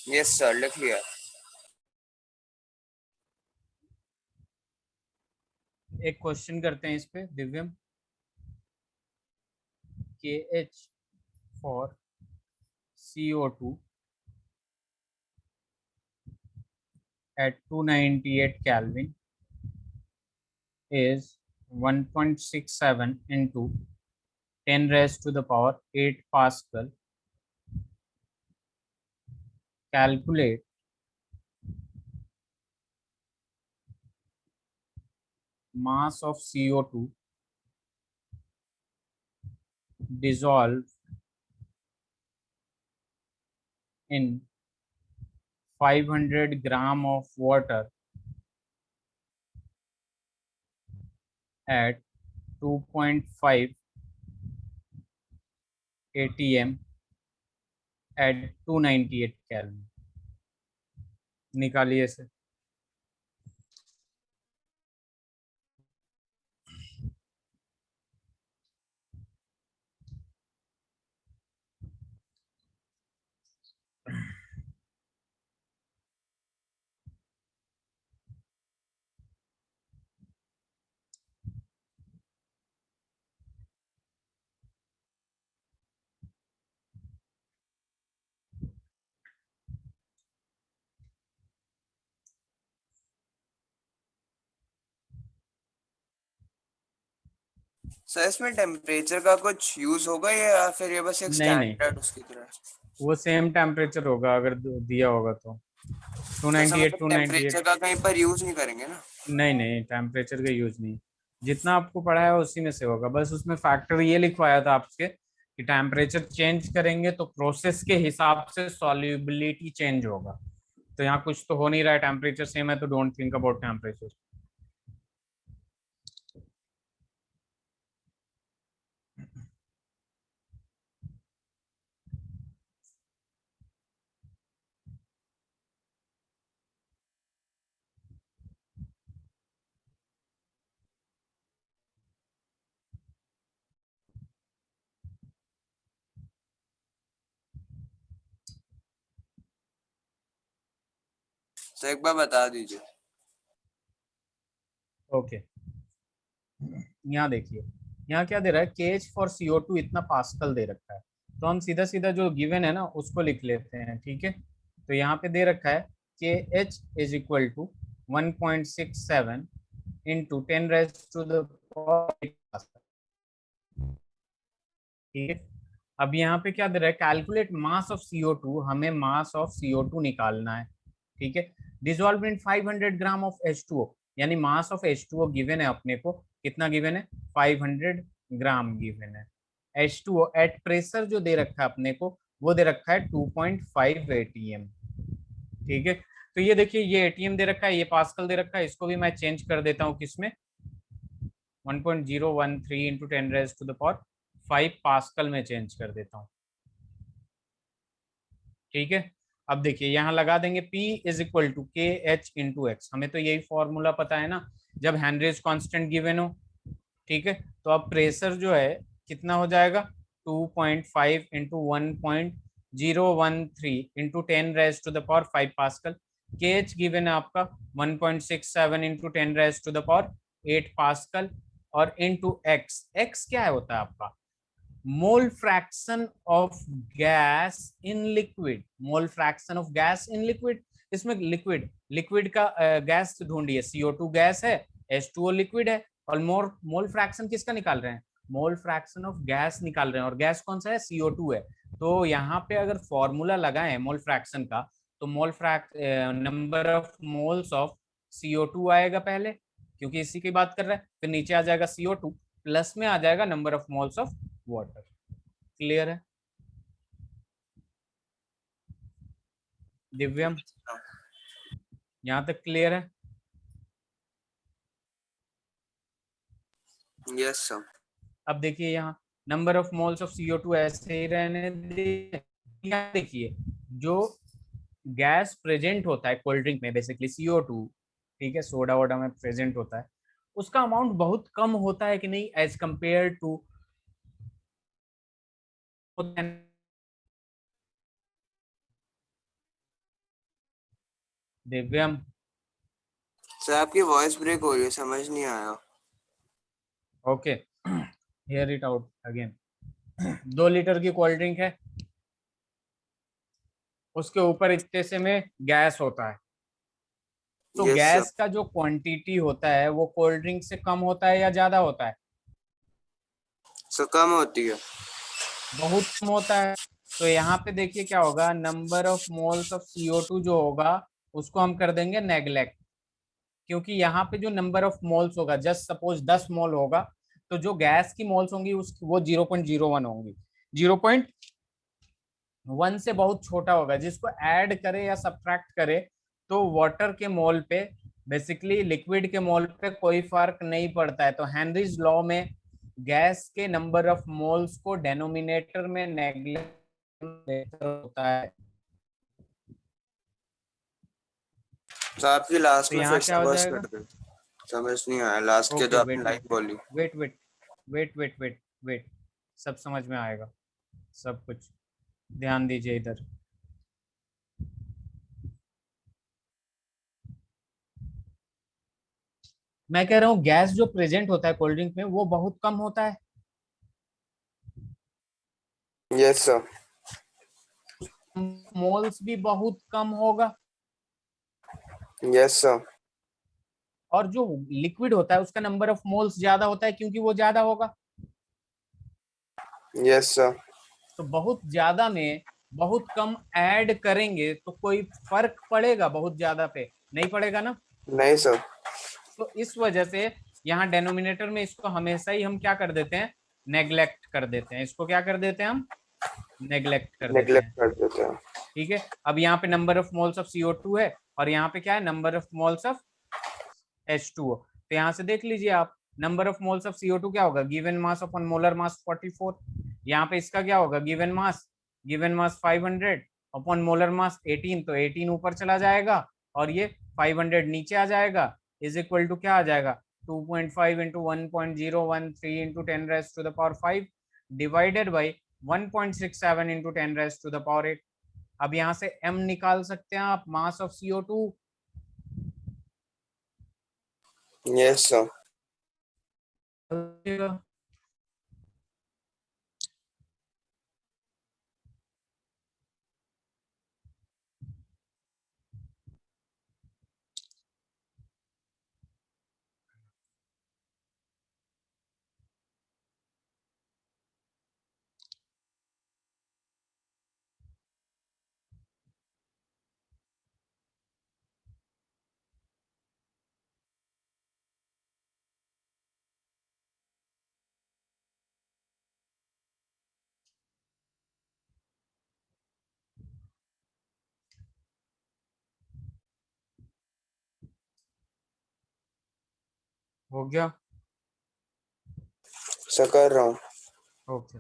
Yes sir लिख लिया। एक क्वेश्चन करते हैं इस पे दिव्यम, के H for CO2 at 298 Kelvin is 1.67 into 10 raised to the power 8 Pascal. Calculate mass of CO2 dissolved in 500 gram of water at 2.5 ATM at 298 Kelvin। निकालिए इसे। सर इसमें टेम्परेचर का कुछ यूज होगा या फिर ये बस एक नहीं नहीं, स्टैंडर्ड उसकी तरह? वो सेम टेम्परेचर होगा अगर दिया होगा तो। तो सर 298 मतलब 298। टेम्परेचर का कहीं पर यूज नहीं करेंगे ना? नहीं नहीं, टेम्परेचर का यूज नहीं। जितना आपको पढ़ा है उसी में से होगा, बस उसमें फैक्टर ये लिखवाया था आपके कि टेम्परेचर चेंज करेंगे तो प्रोसेस के हिसाब से सॉल्युबिलिटी चेंज होगा। तो यहाँ कुछ तो हो नहीं रहा है, टेम्परेचर सेम है तो don't think about temperature. Sir एक बार बता दीजिए। ओके, यहाँ देखिए, यहाँ क्या दे रहा है, केएच फॉर CO2 इतना पास्कल दे रखा है। तो हम सीधा सीधा जो गिवन है ना उसको लिख लेते हैं, ठीक है। तो यहाँ पे दे रखा है K H is equal to 1.67 into 10⁻⁴, ठीक है। अब यहाँ पे क्या दे रहा है, कैलकुलेट मास ऑफ CO2, हमें मास ऑफ CO2 निकालना है, ठीक है। Dissolve in 500 gram of H2O, यानी मास ऑफ H2O गिवन है अपने को, कितना गिवन है, 500 ग्राम गिवन है। H2O एट प्रेशर जो दे रखा है अपने को, वो दे रखा है 2.5 ATM, ठीक है। तो ये देखिए, ये ATM दे रखा है, ये पास्कल दे रखा है, इसको भी मैं चेंज कर देता हूँ किसमें, 1.013 इंटू 10⁻⁵ पास्कल में चेंज कर देता हूँ, ठीक है। अब देखिए यहाँ लगा देंगे P is equal to K H into x, हमें तो यही फॉर्मूला पता है ना, जब हेनरीज कांस्टेंट गिवन हो, ठीक है। तो अब प्रेशर जो है कितना हो जाएगा, 2.5 इंटू 1.013 इंटू 10⁻⁵ पास्कल। के एच गिवन है आपका 1.67 इंटू 10⁻⁸ पास्कल, और इंटू एक्स, एक्स क्या है होता है आपका, mole fraction of gas in liquid, mole fraction of gas in liquid. इसमें लिक्विड, लिक्विड का गैस ढूंढिए, CO2 गैस है, H2O लिक्विड है, और मोल फ्रैक्शन किसका निकाल रहे हैं, मोल फ्रैक्शन ऑफ गैस निकाल रहे हैं, और गैस कौन सा है, CO2 है। तो यहाँ पे अगर फॉर्मूला लगाएं मोल फ्रैक्शन का, तो number of moles of CO2 आएगा पहले, क्योंकि इसी की बात कर रहा है, फिर नीचे आ जाएगा CO2, प्लस में आ जाएगा number of moles of water. Clear है दिव्यम, यहाँ तक क्लियर है। Yes sir. अब देखिए यहाँ number of moles of CO2 ऐसे ही रहने दीजिए। यहाँ देखिए, जो गैस प्रेजेंट होता है कोल्ड ड्रिंक में, बेसिकली CO2, ठीक है, सोडा वोडा में प्रेजेंट होता है, उसका अमाउंट बहुत कम होता है कि नहीं, as compare to Divyam. Sir आपकी वॉइस ब्रेक हो रही है, समझ नहीं आया। Okay, here it out again. 2 litre की कोल्ड ड्रिंक है, उसके ऊपर इतने से में गैस होता है, तो यस सर। गैस का जो क्वांटिटी होता है वो कोल्ड ड्रिंक से कम होता है या ज्यादा होता है, सर कम होती है। बहुत कम होता है। तो यहाँ पे देखिए क्या होगा, number of moles of CO2 जो होगा उसको हम कर देंगे नेग्लेक्ट, क्योंकि यहाँ पे जो नंबर ऑफ मोल्स होगा, जस्ट सपोज 10 मोल होगा, तो जो गैस की मोल्स होंगी उस वो 0.01 होंगी, 0.1 से बहुत छोटा होगा, जिसको ऐड करे या सब्ट्रैक्ट करे तो वाटर के मोल पे, बेसिकली लिक्विड के मोल पे कोई फर्क नहीं पड़ता है। तो हेनरीज लॉ में गैस के नंबर ऑफ मोल्स को डेनोमिनेटर में नेग्लेक्ट बेहतर होता है। तो आपकी लास्ट तो में यहाँ फिर क्या से हो वर्स जाएगा? कट गए, समझ नहीं आया लास्ट के ओके जो आपने वेट लाइन वेट बोली। Wait wait wait wait wait wait, सब समझ में आएगा, सब कुछ, ध्यान दीजिए इधर। मैं कह रहा हूँ गैस जो प्रेजेंट होता है कोल्ड ड्रिंक में वो बहुत कम होता है, यस सर। मोल्स भी बहुत कम होगा, यस सर। और जो लिक्विड होता है उसका नंबर ऑफ मोल्स ज्यादा होता है क्योंकि वो ज्यादा होगा। Yes sir. तो बहुत ज्यादा में बहुत कम ऐड करेंगे तो कोई फर्क पड़ेगा बहुत ज्यादा पे? नहीं पड़ेगा ना। नहीं सर। तो इस वजह से यहाँ डेनोमिनेटर में इसको हमेशा ही हम क्या कर देते हैं, नेग्लेक्ट कर देते हैं, इसको क्या कर देते हैं हम, नेग्लेक्ट कर देते नेग्लेक्ट हैं। कर देते हैं। ठीक है, अब यहाँ पे number of moles of CO2 है, और यहाँ पे क्या है, number of moles of H2O। तो यहाँ से देख लीजिए आप, number of moles of CO2 क्या होगा, given mass upon molar mass 44। यहाँ पे इसका क्या होगा, given mass 500 upon molar mass 18, तो 18 ऊपर चला जाएगा और ये 500 नीचे आ जाएगा, इज इक्वल टू क्या आ जाएगा, 2.5 into 1.013 into 10⁻⁵ divided by 1.67 into 10⁻⁸। अब यहाँ से m निकाल सकते हैं आप, mass of CO2। Yes sir. हो गया। सर कर रहा हूँ। ओके।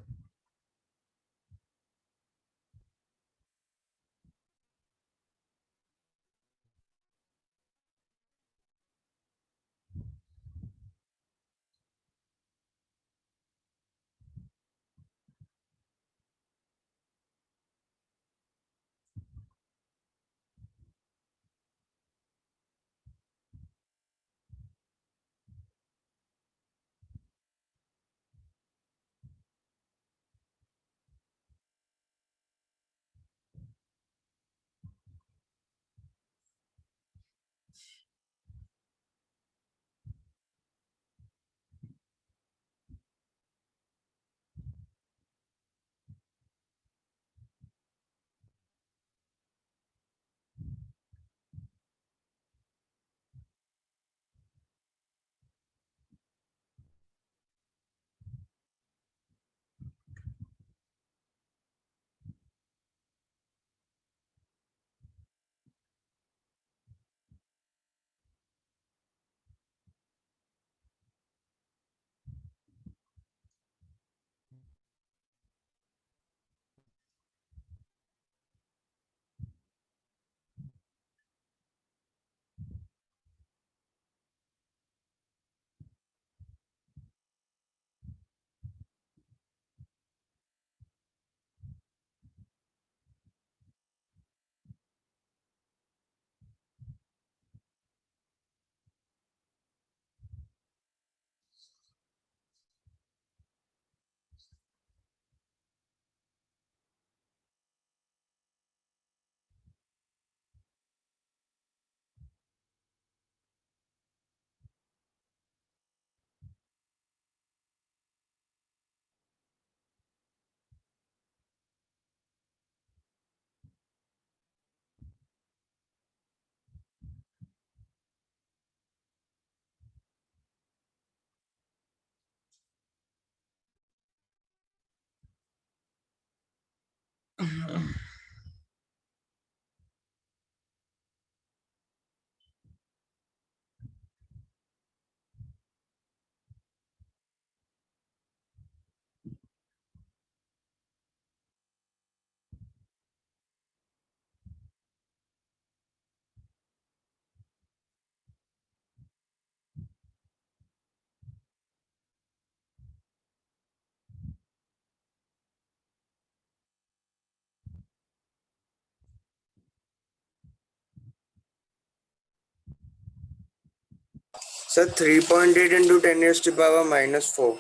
Sir 3.8 into 10⁻⁻⁴।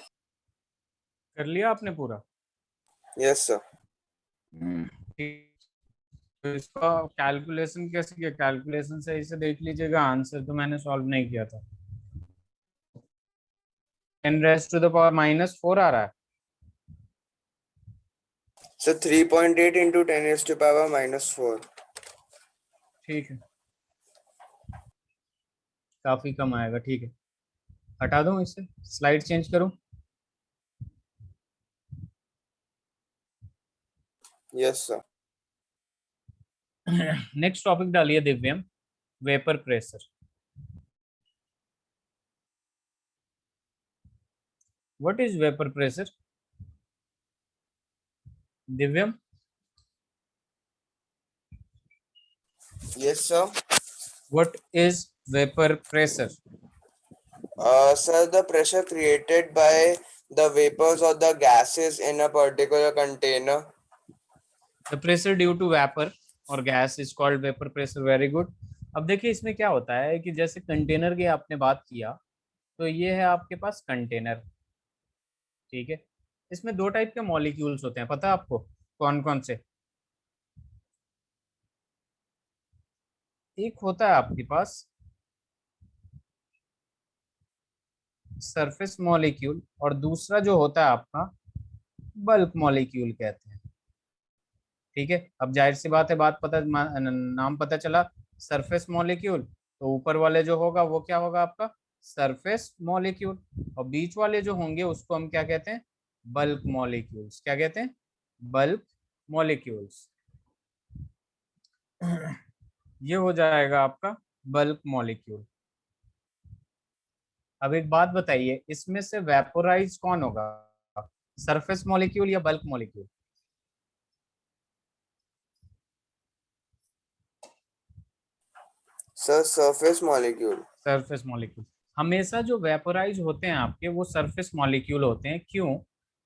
कर लिया आपने पूरा? Yes sir. ठीक। तो इसका कैलकुलेशन कैसे किया? कैलकुलेशन से इसे देख लीजिएगा, आंसर तो मैंने सॉल्व नहीं किया था। 10⁻⁻⁴ आ रहा है। Sir 3.8 into 10⁻⁻⁴। ठीक है, काफी कम आएगा। ठीक है, हटा दूं इसे, स्लाइड चेंज करूं? Yes sir. नेक्स्ट टॉपिक डालिए Divyam, vapour pressure. What is vapour pressure Divyam? Yes sir. What is vapour pressure? Sir, the pressure created by the vapors or the gases in a particular container. The pressure due to vapour और gas is called vapour pressure. Very good. अब देखिए इसमें क्या होता है कि जैसे कंटेनर की आपने बात किया, तो ये है आपके पास कंटेनर। ठीक है, इसमें दो टाइप के मॉलिक्यूल्स होते हैं, पता है आपको कौन कौन से? एक होता है आपके पास सरफेस मॉलिक्यूल, और दूसरा जो होता है आपका बल्क मॉलिक्यूल कहते हैं। ठीक है, अब जाहिर सी बात है, बात पता नाम पता चला सरफेस मॉलिक्यूल, तो ऊपर वाले जो होगा वो क्या होगा आपका सरफेस मॉलिक्यूल, और बीच वाले जो होंगे उसको हम क्या कहते हैं? Bulk molecules. क्या कहते हैं? Bulk molecules. ये हो जाएगा आपका बल्क मॉलिक्यूल। अब एक बात बताइए, इसमें से वेपोराइज कौन होगा, सरफेस मॉलिक्यूल या bulk molecule? Sir, surface molecule. Surface molecule. हमेशा जो वेपोराइज होते हैं आपके वो सरफेस मॉलिक्यूल होते हैं। क्यों?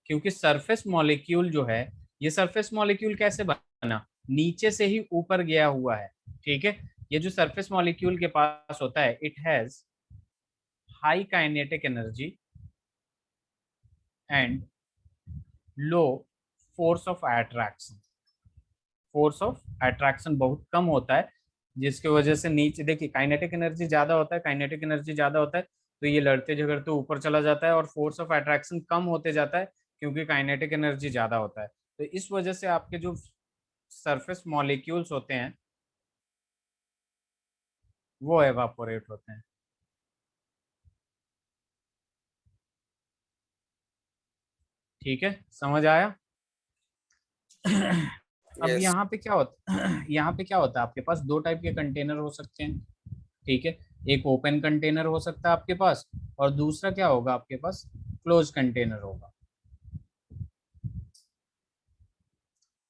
क्योंकि सरफेस मॉलिक्यूल जो है, ये सरफेस मॉलिक्यूल कैसे बना? नीचे से ही ऊपर गया हुआ है। ठीक है, ये जो सरफेस मॉलिक्यूल के पास होता है, it has high kinetic energy and low force of attraction. Force of attraction बहुत कम होता है, जिसकी वजह से नीचे देखिए काइनेटिक एनर्जी ज्यादा होता है, काइनेटिक एनर्जी ज्यादा होता है तो ये लड़ते झगड़ते ऊपर चला जाता है, और फोर्स ऑफ अट्रैक्शन कम होते जाता है क्योंकि काइनेटिक एनर्जी ज्यादा होता है। तो इस वजह से आपके जो सरफेस मॉलिक्यूल्स होते हैं वो एवापोरेट होते हैं। ठीक है, समझ आया? अब Yes. यहाँ पे क्या होता यहाँ पे क्या होता है, आपके पास दो टाइप के कंटेनर हो सकते हैं। ठीक है, एक ओपन कंटेनर हो सकता है आपके पास, और दूसरा क्या होगा आपके पास, क्लोज कंटेनर होगा।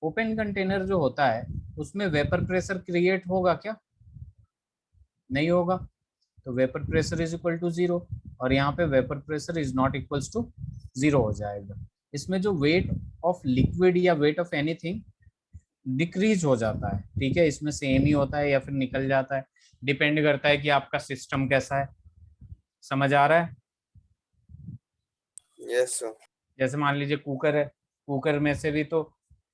ओपन कंटेनर जो होता है उसमें वेपर प्रेशर क्रिएट होगा क्या? नहीं होगा। तो vapour pressure is equal to zero, और यहाँ पे vapour pressure is not equals to zero हो जाएगा। इसमें जो वेट ऑफ लिक्विड या वेट ऑफ एनीथिंग डिक्रीज हो जाता है। ठीक है, इसमें सेम ही होता है या फिर निकल जाता है, डिपेंड करता है कि आपका सिस्टम कैसा है। समझ आ रहा है? Yes, sir. जैसे मान लीजिए कुकर है, कुकर में से भी तो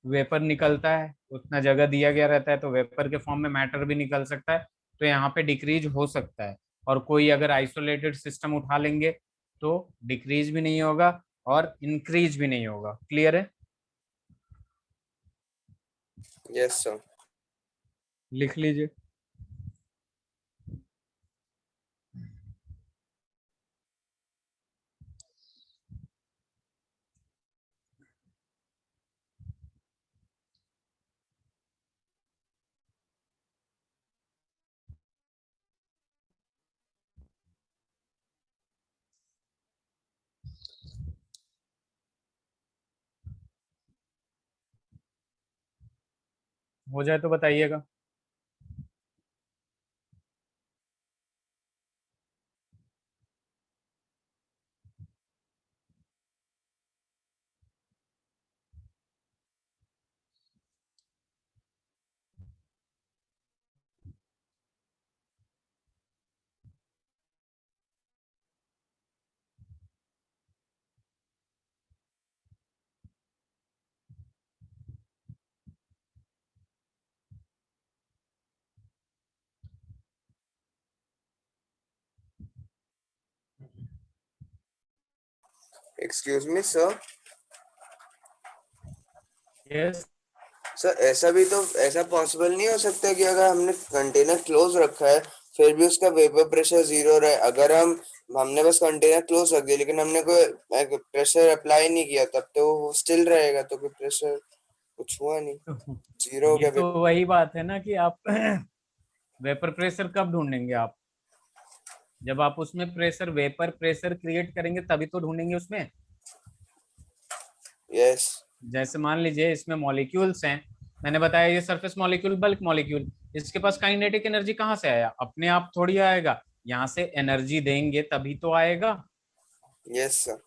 वेपर निकलता है, उतना जगह दिया गया रहता है तो वेपर के फॉर्म में मैटर भी निकल सकता है। तो यहाँ पे डिक्रीज हो सकता है, और कोई अगर आइसोलेटेड सिस्टम उठा लेंगे तो डिक्रीज भी नहीं होगा और इंक्रीज भी नहीं होगा। क्लियर है? Yes, sir. लिख लीजिए। हो जाए तो बताइएगा। Excuse me sir, yes. Sir ऐसा भी तो ऐसा पॉसिबल नहीं हो सकता कि अगर हमने कंटेनर क्लोज रखा है फिर भी उसका वेपर प्रेशर जीरो रहे। अगर हमने बस कंटेनर क्लोज रख दिया लेकिन हमने कोई प्रेशर अप्लाई नहीं किया तब तो वो स्टिल रहेगा, तो कोई प्रेशर कुछ हुआ नहीं, जीरो हो ये गया तो वेपर। वही बात है ना कि आप वेपर प्रेशर कब ढूंढेंगे आप? जब आप उसमें प्रेशर, वेपर प्रेशर क्रिएट करेंगे तभी तो ढूंढेंगे उसमें। यस। जैसे मान लीजिए इसमें मॉलिक्यूल्स हैं, मैंने बताया ये सरफेस मॉलिक्यूल, बल्क मॉलिक्यूल, इसके पास काइनेटिक एनर्जी कहाँ से आया? अपने आप थोड़ी आएगा, यहाँ से एनर्जी देंगे तभी तो आएगा। Yes sir.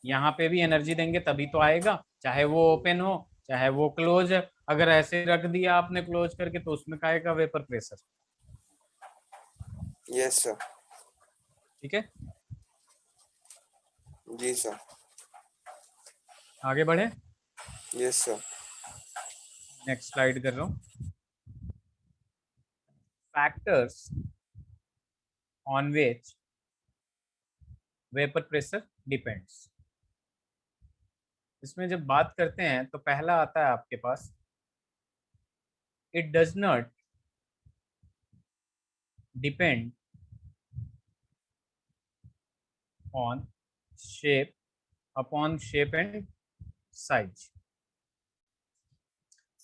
यहाँ पे भी एनर्जी देंगे तभी तो आएगा, चाहे वो ओपन हो चाहे वो क्लोज है। अगर ऐसे रख दिया आपने क्लोज करके तो उसमें का आएगा वेपर प्रेशर। Yes sir. ठीक है, जी सर। आगे बढ़े। Yes sir. नेक्स्ट स्लाइड कर रहा हूँ। Factors on which vapour pressure depends. इसमें जब बात करते हैं तो पहला आता है आपके पास, it does not depend on shape, upon shape and size,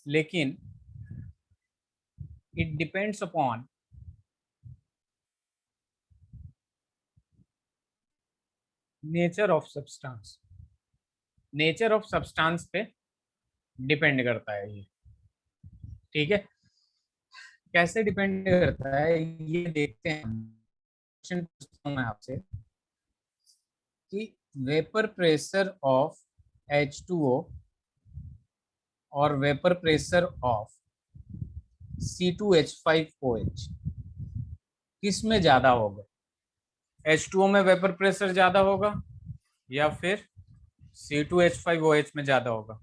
लेकिन it depends upon nature of substance. Nature of substance पे डिपेंड करता है ये। ठीक है, कैसे डिपेंड करता है ये देखते हैं। क्वेश्चन पूछता हूं मैं आपसे कि वेपर प्रेशर ऑफ H2O और वेपर प्रेशर ऑफ C2H5OH किस में ज्यादा होगा? H2O में वेपर प्रेशर ज्यादा होगा या फिर C2H5OH में ज्यादा होगा?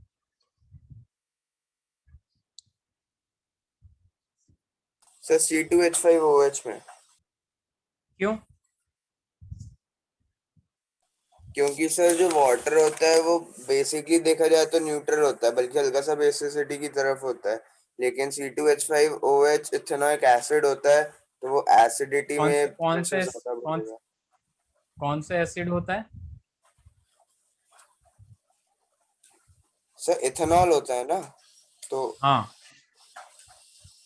सर C2H5OH में। क्यों? क्योंकि सर जो वाटर होता है वो बेसिकली देखा जाए तो न्यूट्रल होता है, बल्कि हल्का सा बेसिसिटी की तरफ होता है। लेकिन C2H5OH इथेनॉइक एसिड होता है, तो वो एसिडिटी कौन से में कौन प्रेशर से ज्यादा कौन बढ़ेगा। कौन से एसिड होता है? सर इथेनॉल होता है ना, तो हाँ,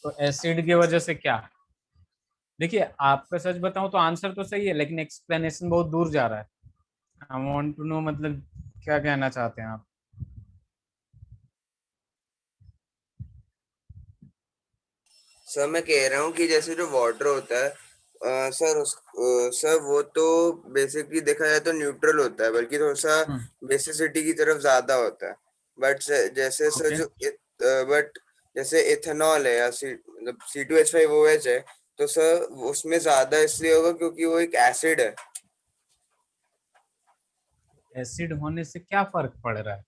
तो एसिड की वजह से क्या? देखिए आपका सच बताऊं तो आंसर तो सही है लेकिन एक्सप्लेनेशन बहुत दूर जा रहा है। आई वांट टू नो, मतलब क्या कहना चाहते हैं आप? सर मैं कह रहा हूँ कि जैसे जो वाटर होता है सर वो तो बेसिकली देखा जाए तो न्यूट्रल होता है, बल्कि थोड़ा सा बेसिसिटी की तरफ ज्यादा होता है। बट जैसे सर ओके, बट जैसे इथेनॉल है या मतलब C2H5OH है, तो सर उसमें ज्यादा इसलिए होगा क्योंकि वो एक एसिड है। एसिड होने से क्या फर्क पड़ रहा है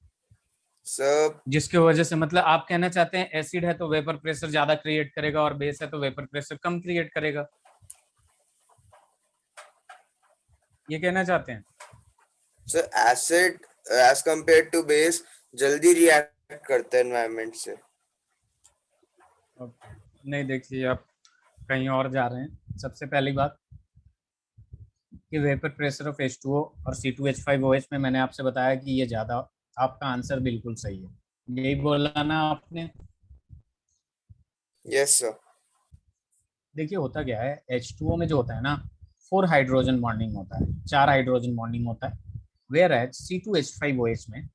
सर जिसकी वजह से, मतलब आप कहना चाहते हैं एसिड है तो वेपर प्रेशर ज्यादा क्रिएट करेगा और बेस है तो वेपर प्रेशर कम क्रिएट करेगा, ये कहना चाहते हैं? Sir acid as compare to base जल्दी रिएक्ट करता है एनवायरनमेंट से। ओके, नहीं देखिए आप कहीं और जा रहे हैं। सबसे पहली बात कि वेपर प्रेशर ऑफ H2O और C2H5OH में मैंने आपसे बताया कि ये ज्यादा, आपका आंसर बिल्कुल सही है, यही बोला ना आपने? Yes sir. देखिए होता क्या है, H2O में जो होता है ना, 4 हाइड्रोजन बॉन्डिंग होता है, 4 हाइड्रोजन बॉन्डिंग होता है, वेयर एज C2H5OH में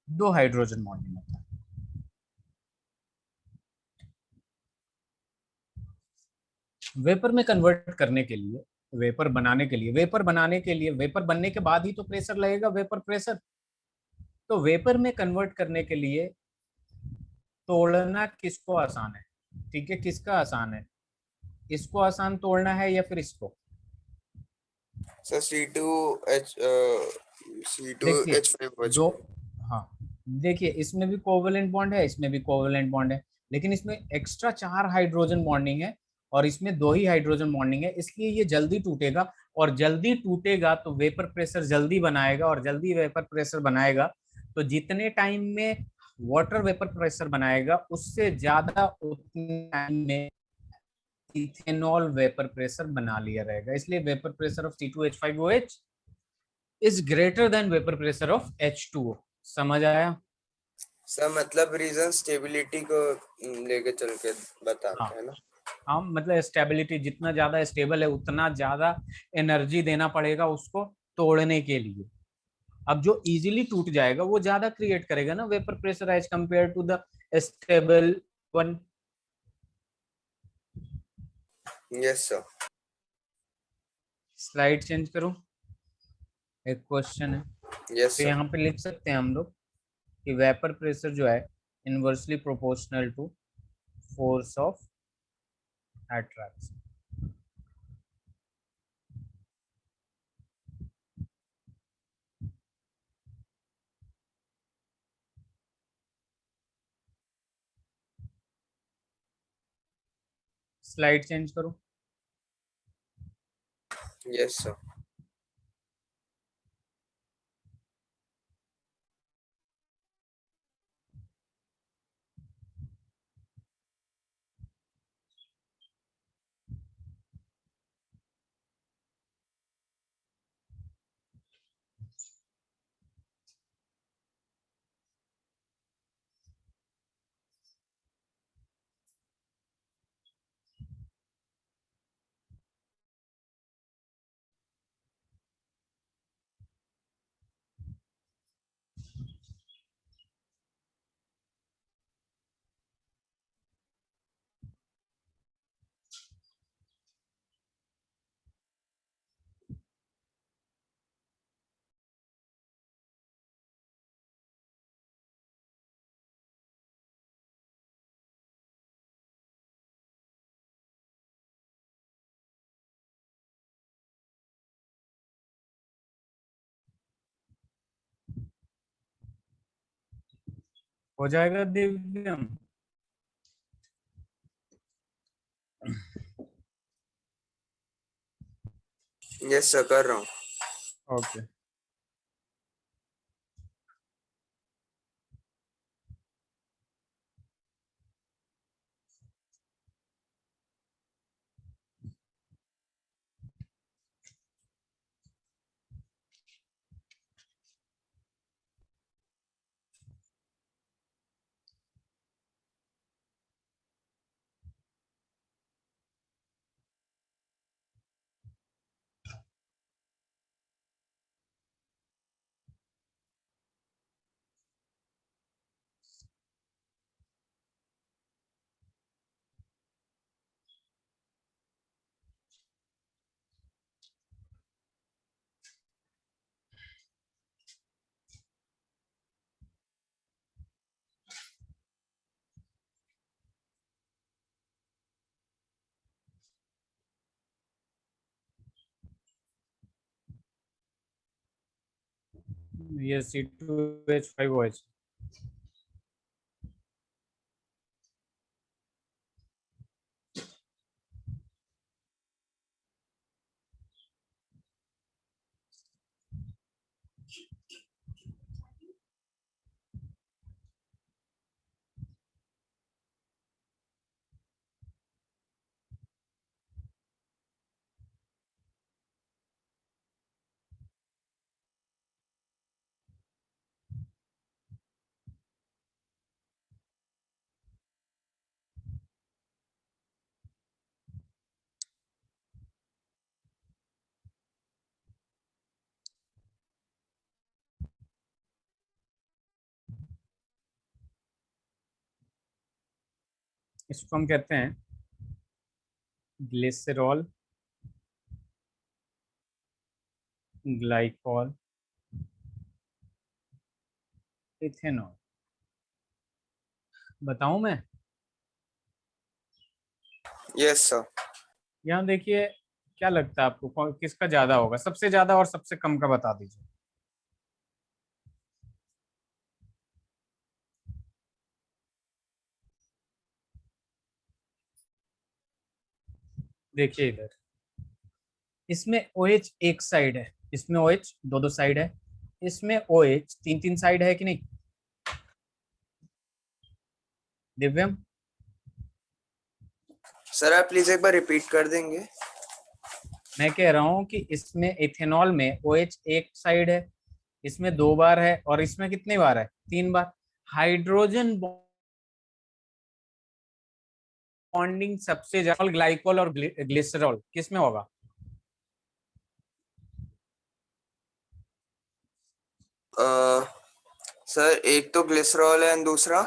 2 हाइड्रोजन बॉन्डिंग होता है। वेपर में कन्वर्ट करने के लिए, वेपर बनाने के लिए, वेपर बनाने के लिए, वेपर बनने के बाद ही तो प्रेशर लगेगा, वेपर प्रेशर। तो वेपर में कन्वर्ट करने के लिए तोड़ना किसको आसान है? ठीक है, किसका आसान है? इसको आसान तोड़ना है या फिर इसको? सर सी टू देखिए एच फाइव दो, हाँ, देखिए इसमें भी कोवेलेंट बॉन्ड है, इसमें भी कोवेलेंट बॉन्ड है, लेकिन इसमें एक्स्ट्रा 4 हाइड्रोजन बॉन्डिंग है और इसमें दो ही हाइड्रोजन बॉन्डिंग है, इसलिए ये जल्दी टूटेगा, और जल्दी टूटेगा तो वेपर प्रेशर जल्दी बनाएगा, और जल्दी वेपर प्रेशर बनाएगा तो जितने टाइम में वाटर वेपर प्रेशर बनाएगा उससे ज्यादा उतने टाइम में इथेनॉल वेपर प्रेशर बना लिया रहेगा। इसलिए vapour pressure of C2H5OH is greater than vapour pressure of H2O। समझ आया? सर मतलब रीजन स्टेबिलिटी को लेके चल के हाँ बताते हैं ना। हाँ, मतलब स्टेबिलिटी, जितना ज्यादा स्टेबल है उतना ज्यादा एनर्जी देना पड़ेगा उसको तोड़ने के लिए। अब जो इजीली टूट जाएगा वो ज्यादा क्रिएट करेगा ना vapour pressure as compare to the stable one. Yes sir. Slide change करूं, एक क्वेश्चन है। यस तो सर। यहाँ पे लिख सकते हैं हम लोग कि वेपर प्रेशर जो है inversely proportional to force of attraction. Slide change करो। Yes sir. हो जाएगा दिव्यम? यस सर कर रहा हूँ। ओके। ये C2H5OH। इसको हम कहते हैं ग्लिसरॉल, ग्लाइकॉल, इथेनॉल। बताऊं मैं? Yes sir. यहाँ देखिए, क्या लगता है आपको किसका ज्यादा होगा? सबसे ज्यादा और सबसे कम का बता दीजिए। देखिए इधर, इसमें OH एक साइड है, इसमें OH दो दो साइड है, इसमें OH तीन तीन साइड है कि नहीं दिव्यम? सर आप प्लीज एक बार रिपीट कर देंगे? मैं कह रहा हूं कि इसमें इथेनॉल में OH एक साइड है, इसमें दो बार है, और इसमें कितनी बार है, तीन बार। हाइड्रोजन बॉन्डिंग सबसे ज्यादा ग्लाइकोल और ग्लिसरॉल किसमें होगा? सर एक तो ग्लिसरॉल है और दूसरा?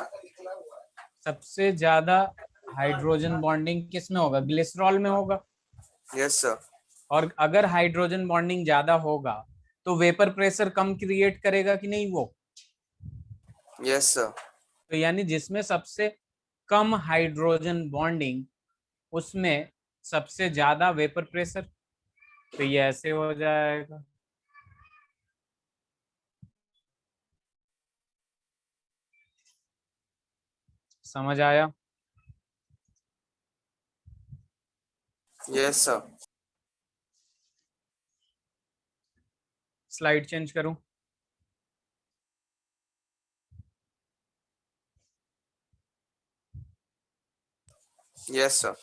सबसे ज्यादा हाइड्रोजन बॉन्डिंग किसमें होगा? ग्लिसरॉल में होगा। Yes sir. और अगर हाइड्रोजन बॉन्डिंग ज्यादा होगा तो वेपर प्रेशर कम क्रिएट करेगा कि नहीं वो? Yes sir. तो यानी जिसमें सबसे कम हाइड्रोजन बॉन्डिंग, उसमें सबसे ज्यादा वेपर प्रेशर। तो ये ऐसे हो जाएगा। समझ आया? Yes sir. स्लाइड चेंज करूं? Yes sir.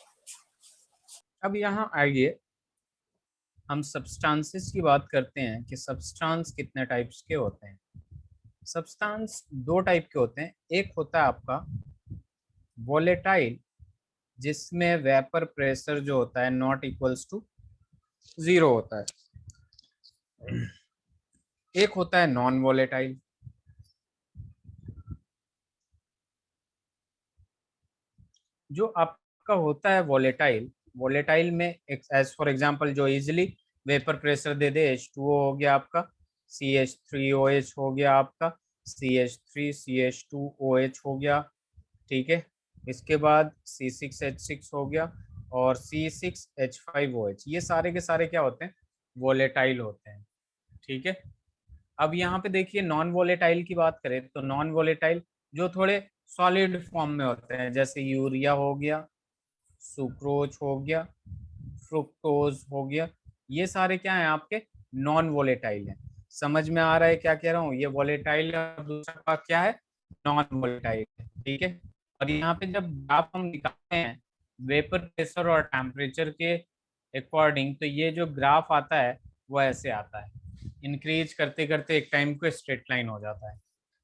अब यहाँ आइए, हम सब्सटेंसेस की बात करते हैं कि सब्सटेंस कितने टाइप्स के होते हैं। सब्सटेंस दो टाइप के होते हैं। एक होता है आपका वोलेटाइल, जिसमें वेपर प्रेशर जो होता है नॉट इक्वल्स टू जीरो होता है। एक होता है नॉन वोलेटाइल। जो आपका होता है वोलेटाइल, वोलेटाइल में एज फॉर एग्जांपल जो इजिली वेपर प्रेशर दे दे, H2O हो गया आपका, CH3OH हो गया आपका, CH3CH2OH हो गया, ठीक है। इसके बाद C6H6 हो गया, और C6H5OH। ये सारे के सारे क्या होते हैं? वोलेटाइल होते हैं, ठीक है। अब यहाँ पे देखिए, नॉन वोलेटाइल की बात करें तो नॉन वोलेटाइल जो थोड़े सॉलिड फॉर्म में होते हैं, जैसे यूरिया हो गया, सुक्रोज हो गया, फ्रुक्टोज हो गया, ये सारे क्या हैं आपके? नॉन वोलेटाइल हैं। समझ में आ रहा है क्या कह रहा हूँ? ये वोलेटाइल है और दूसरा का क्या है? नॉन वोलेटाइल है, ठीक है। और यहाँ पे जब ग्राफ हम निकालते हैं वेपर प्रेशर और टेम्परेचर के अकॉर्डिंग, तो ये जो ग्राफ आता है वो ऐसे आता है, इंक्रीज करते करते एक टाइम को स्ट्रेट लाइन हो जाता है।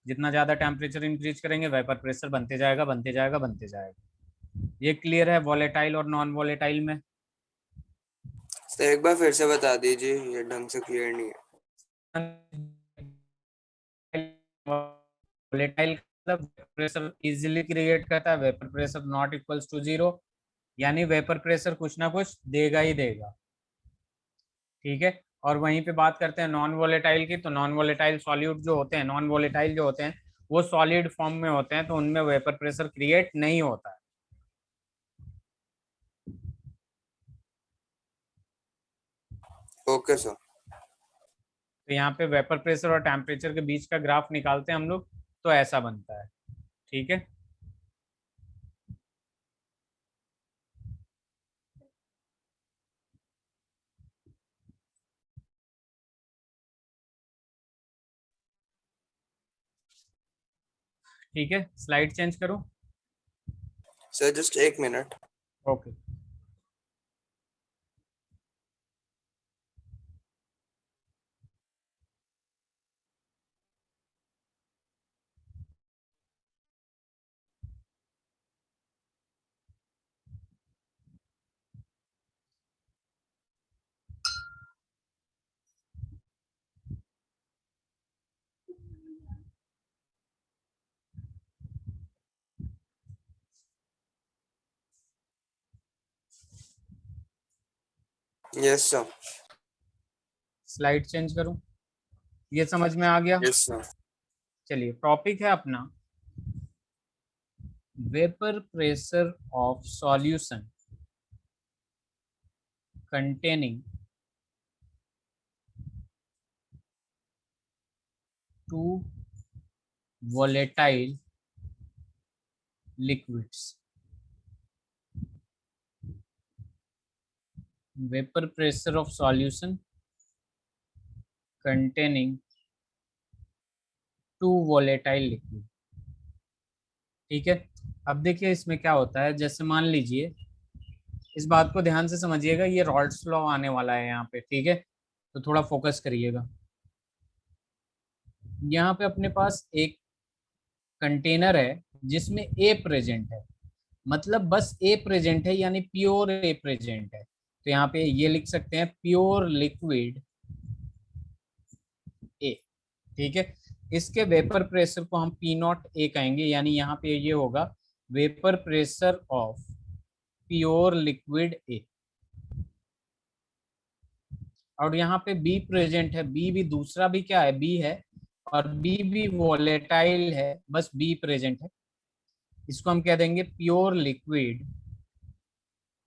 जितना ज्यादा टेम्परेचर इंक्रीज करेंगे वेपर प्रेशर बनते जाएगा, बनते जाएगा, बनते जाएगा। ये क्लियर है वोलेटाइल और नॉन वोलेटाइल में? सर एक बार फिर से बता दीजिए, ये ढंग से क्लियर नहीं है। वोलेटाइल मतलब प्रेशर इजीली क्रिएट करता है, vapour pressure not equals to zero, यानी वेपर प्रेशर कुछ ना कुछ देगा ही देगा, ठीक है। और वहीं पे बात करते हैं नॉन वोलेटाइल की, तो नॉन वोलेटाइल सॉल्यूट जो होते हैं, नॉन वोलेटाइल जो होते हैं वो सॉलिड फॉर्म में होते हैं, तो उनमें वेपर प्रेशर क्रिएट नहीं होता है। Okay sir. तो यहाँ पे वेपर प्रेशर और टेम्परेचर के बीच का ग्राफ निकालते हैं हम लोग, तो ऐसा बनता है, ठीक है। ठीक है, स्लाइड चेंज करो। सर जस्ट एक minute. Okay. Yes sir. Slide change करूं? ये समझ में आ गया? Yes sir. चलिए, टॉपिक है अपना vapour pressure of solution containing two volatile liquids। Vapour pressure of solution containing two volatile liquid. ठीक है, अब देखिए इसमें क्या होता है, जैसे मान लीजिए, इस बात को ध्यान से समझिएगा, ये रॉल्स लॉ आने वाला है यहाँ पे, ठीक है, तो थोड़ा फोकस करिएगा। यहाँ पे अपने पास एक कंटेनर है जिसमें ए प्रेजेंट है, मतलब बस ए प्रेजेंट है, यानी प्योर ए प्रेजेंट है, तो यहाँ पे ये लिख सकते हैं प्योर लिक्विड ए। ठीक है, इसके वेपर प्रेशर को हम पी नॉट ए कहेंगे, यानी यहाँ पे ये होगा vapour pressure of pure liquid ए। और यहाँ पे बी प्रेजेंट है, बी भी दूसरा भी क्या है, बी है, और बी भी वोलेटाइल है, बस बी प्रेजेंट है, इसको हम कह देंगे प्योर लिक्विड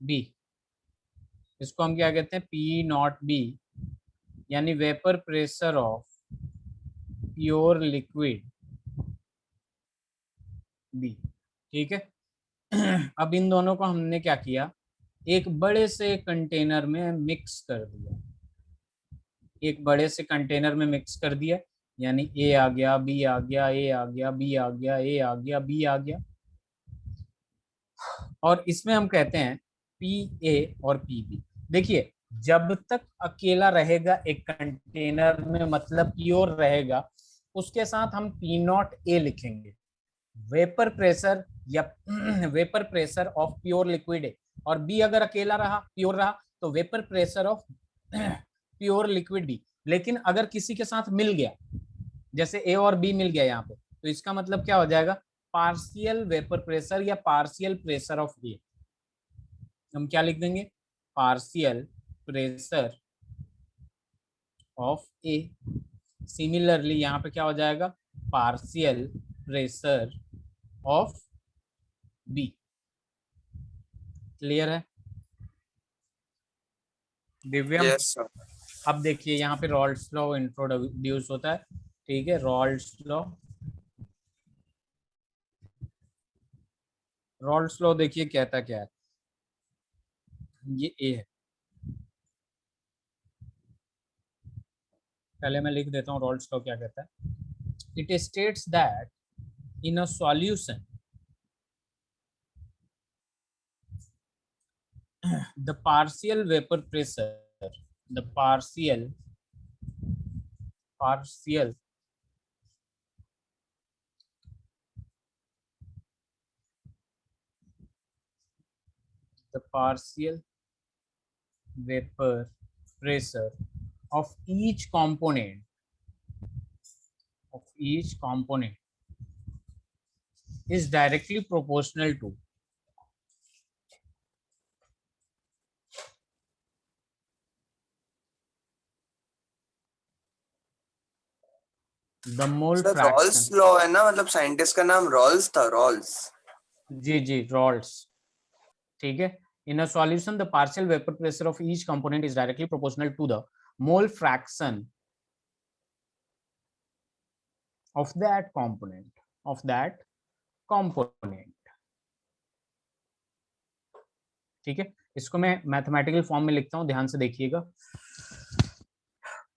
बी। इसको हम क्या कहते हैं, पी नॉट बी, यानी vapour pressure of pure liquid B. ठीक है, अब इन दोनों को हमने क्या किया, एक बड़े से कंटेनर में मिक्स कर दिया, एक बड़े से कंटेनर में मिक्स कर दिया, यानी ए आ गया, बी आ गया, ए आ गया, बी आ गया, ए आ गया, बी आ गया, और इसमें हम कहते हैं पी ए और पी बी। देखिए, जब तक अकेला रहेगा एक कंटेनर में, मतलब प्योर रहेगा, उसके साथ हम पी नॉट ए लिखेंगे, वेपर प्रेशर या vapour pressure of pure liquid है। और बी अगर अकेला रहा, प्योर रहा, तो vapour pressure of pure liquid B. लेकिन अगर किसी के साथ मिल गया, जैसे ए और बी मिल गया यहाँ पे, तो इसका मतलब क्या हो जाएगा, पार्शियल वेपर प्रेशर या पार्शियल प्रेशर ऑफ ए। हम क्या लिख देंगे, partial pressure of A. Similarly यहाँ पे क्या हो जाएगा, partial pressure of B. Clear है दिव्यम? Yes sir. अब देखिए यहाँ पे रॉल्स लॉ इंट्रोड्यूस होता है। ठीक है, रॉल्स लॉ, रॉल्स लॉ देखिए कहता क्या है, ये ए है, पहले मैं लिख देता हूँ रॉल्स लॉ क्या कहता है। It states that in a solution the partial vapor pressure, the partial the partial vapor pressure of each component is directly proportional to the mole sir Raoult's fraction। Law है ना, मतलब साइंटिस्ट का नाम रॉल्स था, रॉल्स। जी जी, रॉल्स। ठीक है, in a solution the partial vapor pressure of each component is directly proportional to the mole fraction of that component। ठीक है, इसको मैं मैथमेटिकल फॉर्म में लिखता हूं, ध्यान से देखिएगा।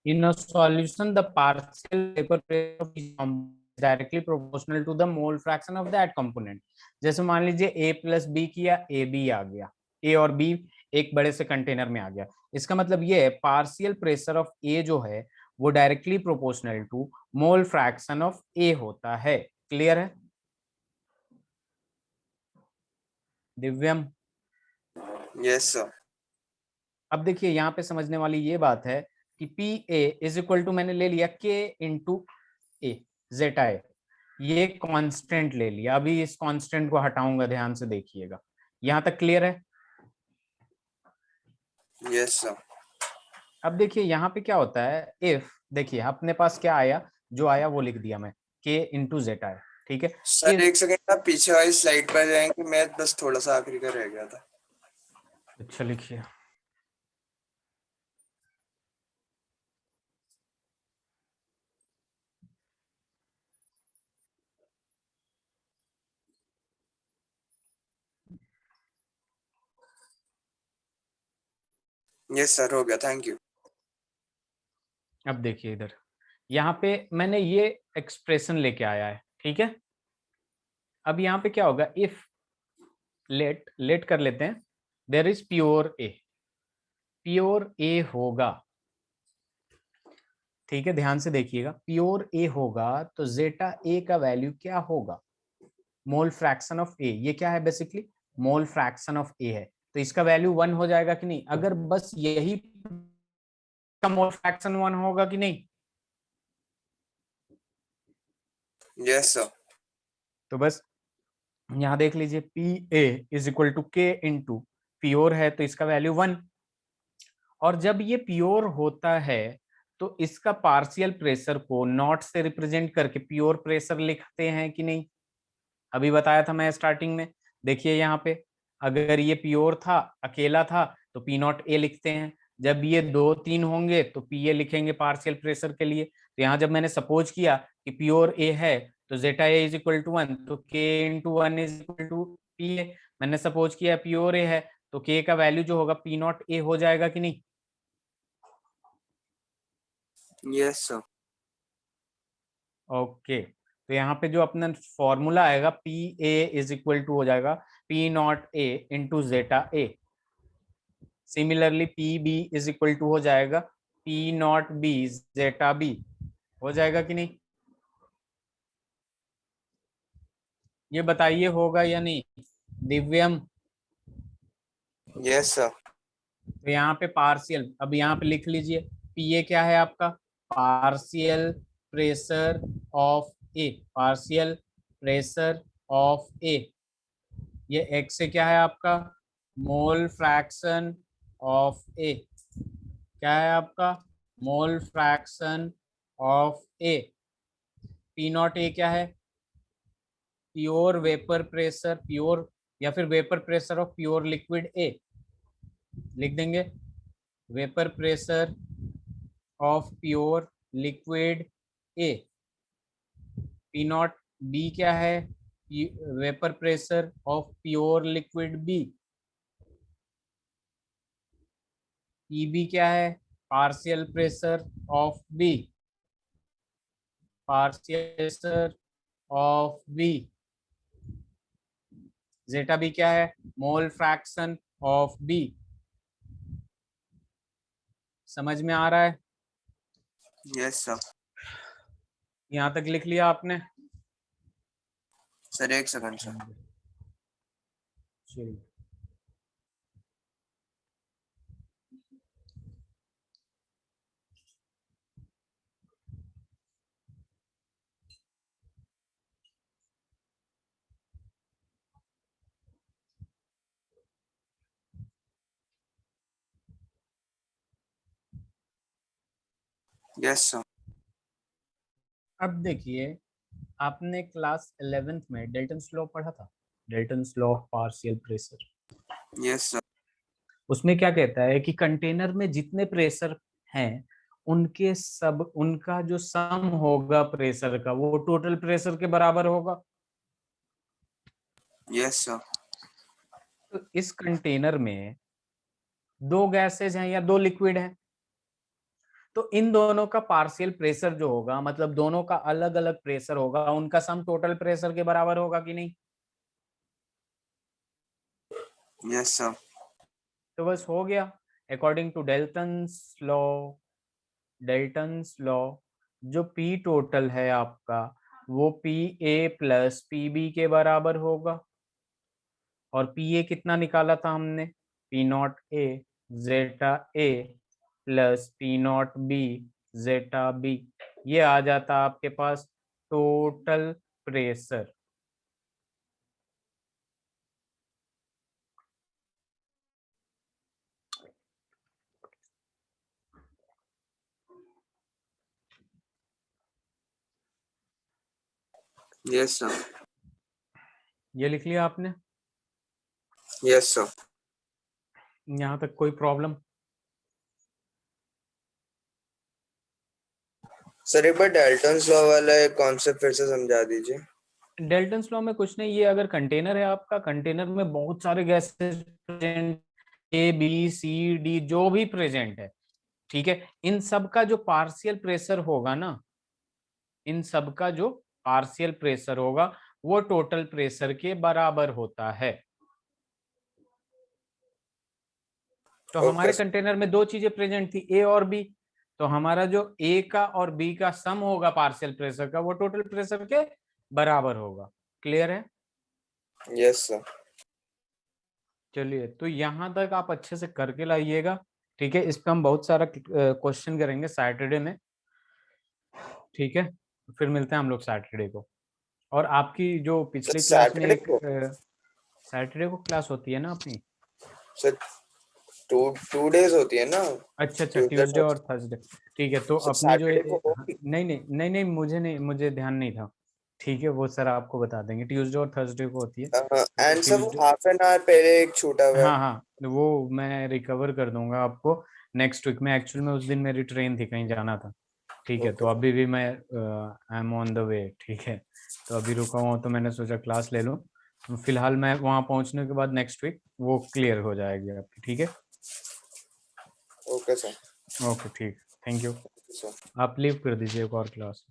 In a solution, the partial vapor pressure of each component is directly proportional to the mole fraction of that component। जैसे मान लीजिए a प्लस बी किया, ए बी आ गया, ए और बी एक बड़े से कंटेनर में आ गया, इसका मतलब ये है पार्शियल प्रेशर ऑफ ए जो है वो directly proportional to mole fraction of A होता है। क्लियर है दिव्यम? Yes sir. अब देखिए यहाँ पे समझने वाली ये बात है कि P A is equal to, मैंने ले लिया के इंटू ए जेटा ए, ये कांस्टेंट ले लिया, अभी इस कांस्टेंट को हटाऊंगा, ध्यान से देखिएगा। यहाँ तक क्लियर है? Yes sir. अब देखिए यहाँ पे क्या होता है, इफ, देखिए अपने पास क्या आया, जो आया वो लिख दिया मैं, के इंटू जेटा है। ठीक है, सर इफ, एक सेकंड, आप पीछे वाली स्लाइड पर जाएंगे, मैं बस थोड़ा सा आखिरी का रह गया था। अच्छा लिखिए। यस सर, हो गया, थैंक यू। अब देखिए इधर, यहाँ पे मैंने ये एक्सप्रेशन लेके आया है, ठीक है। अब यहाँ पे क्या होगा, इफ लेट कर लेते हैं, देयर इज प्योर ए होगा, ठीक है, ध्यान से देखिएगा, प्योर ए होगा तो जेटा ए का वैल्यू क्या होगा, मोल फ्रैक्शन ऑफ ए, ये क्या है बेसिकली, मोल फ्रैक्शन ऑफ ए है, तो इसका वैल्यू 1 हो जाएगा कि नहीं, अगर बस यही का मोल फ्रैक्शन 1 होगा कि नहीं। Yes sir. तो बस यहां देख लीजिए, P A is equal to K into pure है तो इसका वैल्यू 1, और जब ये प्योर होता है तो इसका पार्शियल प्रेशर को नॉट से रिप्रेजेंट करके प्योर प्रेशर लिखते हैं कि नहीं, अभी बताया था मैं स्टार्टिंग में। देखिए यहाँ पे, अगर ये प्योर था, अकेला था, तो पी नॉट ए लिखते हैं, जब ये 2 3 होंगे तो पी ए लिखेंगे पार्शियल प्रेशर के लिए। तो यहाँ जब मैंने सपोज किया कि प्योर ए है तो zeta A is equal to 1, तो K into 1 is equal to P A. मैंने सपोज किया प्योर ए है तो के का वैल्यू जो होगा पी नॉट ए हो जाएगा कि नहीं। Yes sir. ओके, तो यहाँ पे जो अपना फॉर्मूला आएगा, P A is equal to हो जाएगा P not A into zeta A. Similarly P B is equal to हो जाएगा P not B zeta B, हो जाएगा कि नहीं, ये बताइए होगा या नहीं दिव्यम। Yes sir. तो यहाँ पे पार्शियल, अब यहाँ पे लिख लीजिए, पी ए क्या है आपका, partial pressure of A, partial pressure of A, ये एक्स से क्या है आपका, मोल फ्रैक्शन ऑफ ए, क्या है आपका, mole fraction of A. P not A क्या है, प्योर वेपर प्रेशर, प्योर या फिर vapour pressure of pure liquid A, लिख देंगे vapour pressure of pure liquid A. P not B क्या है, vapour pressure of pure liquid B. PB क्या है, partial pressure of B, partial pressure of B. Zeta B क्या है, मोल फ्रैक्शन ऑफ बी। समझ में आ रहा है, यस सर। यहाँ तक लिख लिया आपने। सर एक सेकंड सर। चलिए, यस सर। अब देखिए, आपने क्लास 11th में डेल्टन्स लॉ पढ़ा था, Dalton's law of partial pressure. Yes sir. उसमें क्या कहता है कि कंटेनर में जितने प्रेशर हैं उनके सब, उनका जो सम होगा प्रेशर का वो टोटल प्रेशर के बराबर होगा। Yes sir. तो इस कंटेनर में 2 गैसेज हैं या 2 लिक्विड हैं, तो इन दोनों का पार्शियल प्रेशर जो होगा, मतलब दोनों का अलग अलग प्रेशर होगा, उनका सम टोटल प्रेशर के बराबर होगा कि नहीं। Yes sir. तो बस हो गया, according to Dalton's law, Dalton's law जो पी टोटल है आपका वो P A plus P B के बराबर होगा, और पी ए कितना निकाला था हमने, P not A zeta A plus P not B zeta B, ये आ जाता आपके पास टोटल प्रेशर। Yes sir. ये लिख लिया आपने, यस सर। यहाँ तक कोई प्रॉब्लम। सर एक बार डाल्टन्स लॉ वाला एक कॉन्सेप्ट फिर से समझा दीजिए। डेल्टन्स लॉ में कुछ नहीं, ये अगर कंटेनर है आपका, कंटेनर में बहुत सारे gases present, A B C D जो भी प्रेजेंट है, ठीक है, इन सब का जो पार्शियल प्रेशर होगा ना, इन सब का जो पार्शियल प्रेशर होगा वो टोटल प्रेशर के बराबर होता है। तो ओके हमारे कंटेनर में दो चीजें प्रेजेंट थी, ए और बी, तो हमारा जो ए का और बी का सम होगा पार्शियल प्रेशर का वो टोटल प्रेशर के बराबर होगा। क्लियर है? Yes sir. चलिए, तो यहां तक आप अच्छे से करके लाइएगा, ठीक है। इस पे हम बहुत सारा क्वेश्चन करेंगे सैटरडे में, ठीक है। फिर मिलते हैं हम लोग सैटरडे को। और आपकी जो पिछली क्लास में सैटरडे एक को सैटरडे को क्लास होती है ना अपनी? सर, टू टू डेज होती है ना, अच्छा अच्छा, ट्यूसडे ट्यूसडे और थर्सडे। थर्सडे, ठीक है। तो सर अपनी जो सैटरडे को हाँ, होगी। नहीं नहीं नहीं नहीं, मुझे नहीं, मुझे ध्यान नहीं था, ठीक है। वो सर आपको बता देंगे, ट्यूसडे और थर्सडे को होती है। वो एंड सर वो ट्यूसडे, हाफ एन आवर पहले एक छूटा हुआ है। हाँ हाँ, वो मैं रिकवर कर दूंगा आपको नेक्स्ट वीक में। एक्चुअल में उस दिन मेरी ट्रेन थी, कहीं जाना था, ठीक है। तो ओके सर। अभी भी मैं I am on the way, ठीक है। तो अभी रुका हुआ हूँ, तो मैंने सोचा क्लास ले लूँ। फिलहाल मैं वहाँ पहुँचने के बाद नेक्स्ट वीक वो क्लियर हो जाएगी आपकी, ठीक है। Okay sir. ओके, ठीक, थैंक यू। सर आप लीव कर दीजिए एक और क्लास।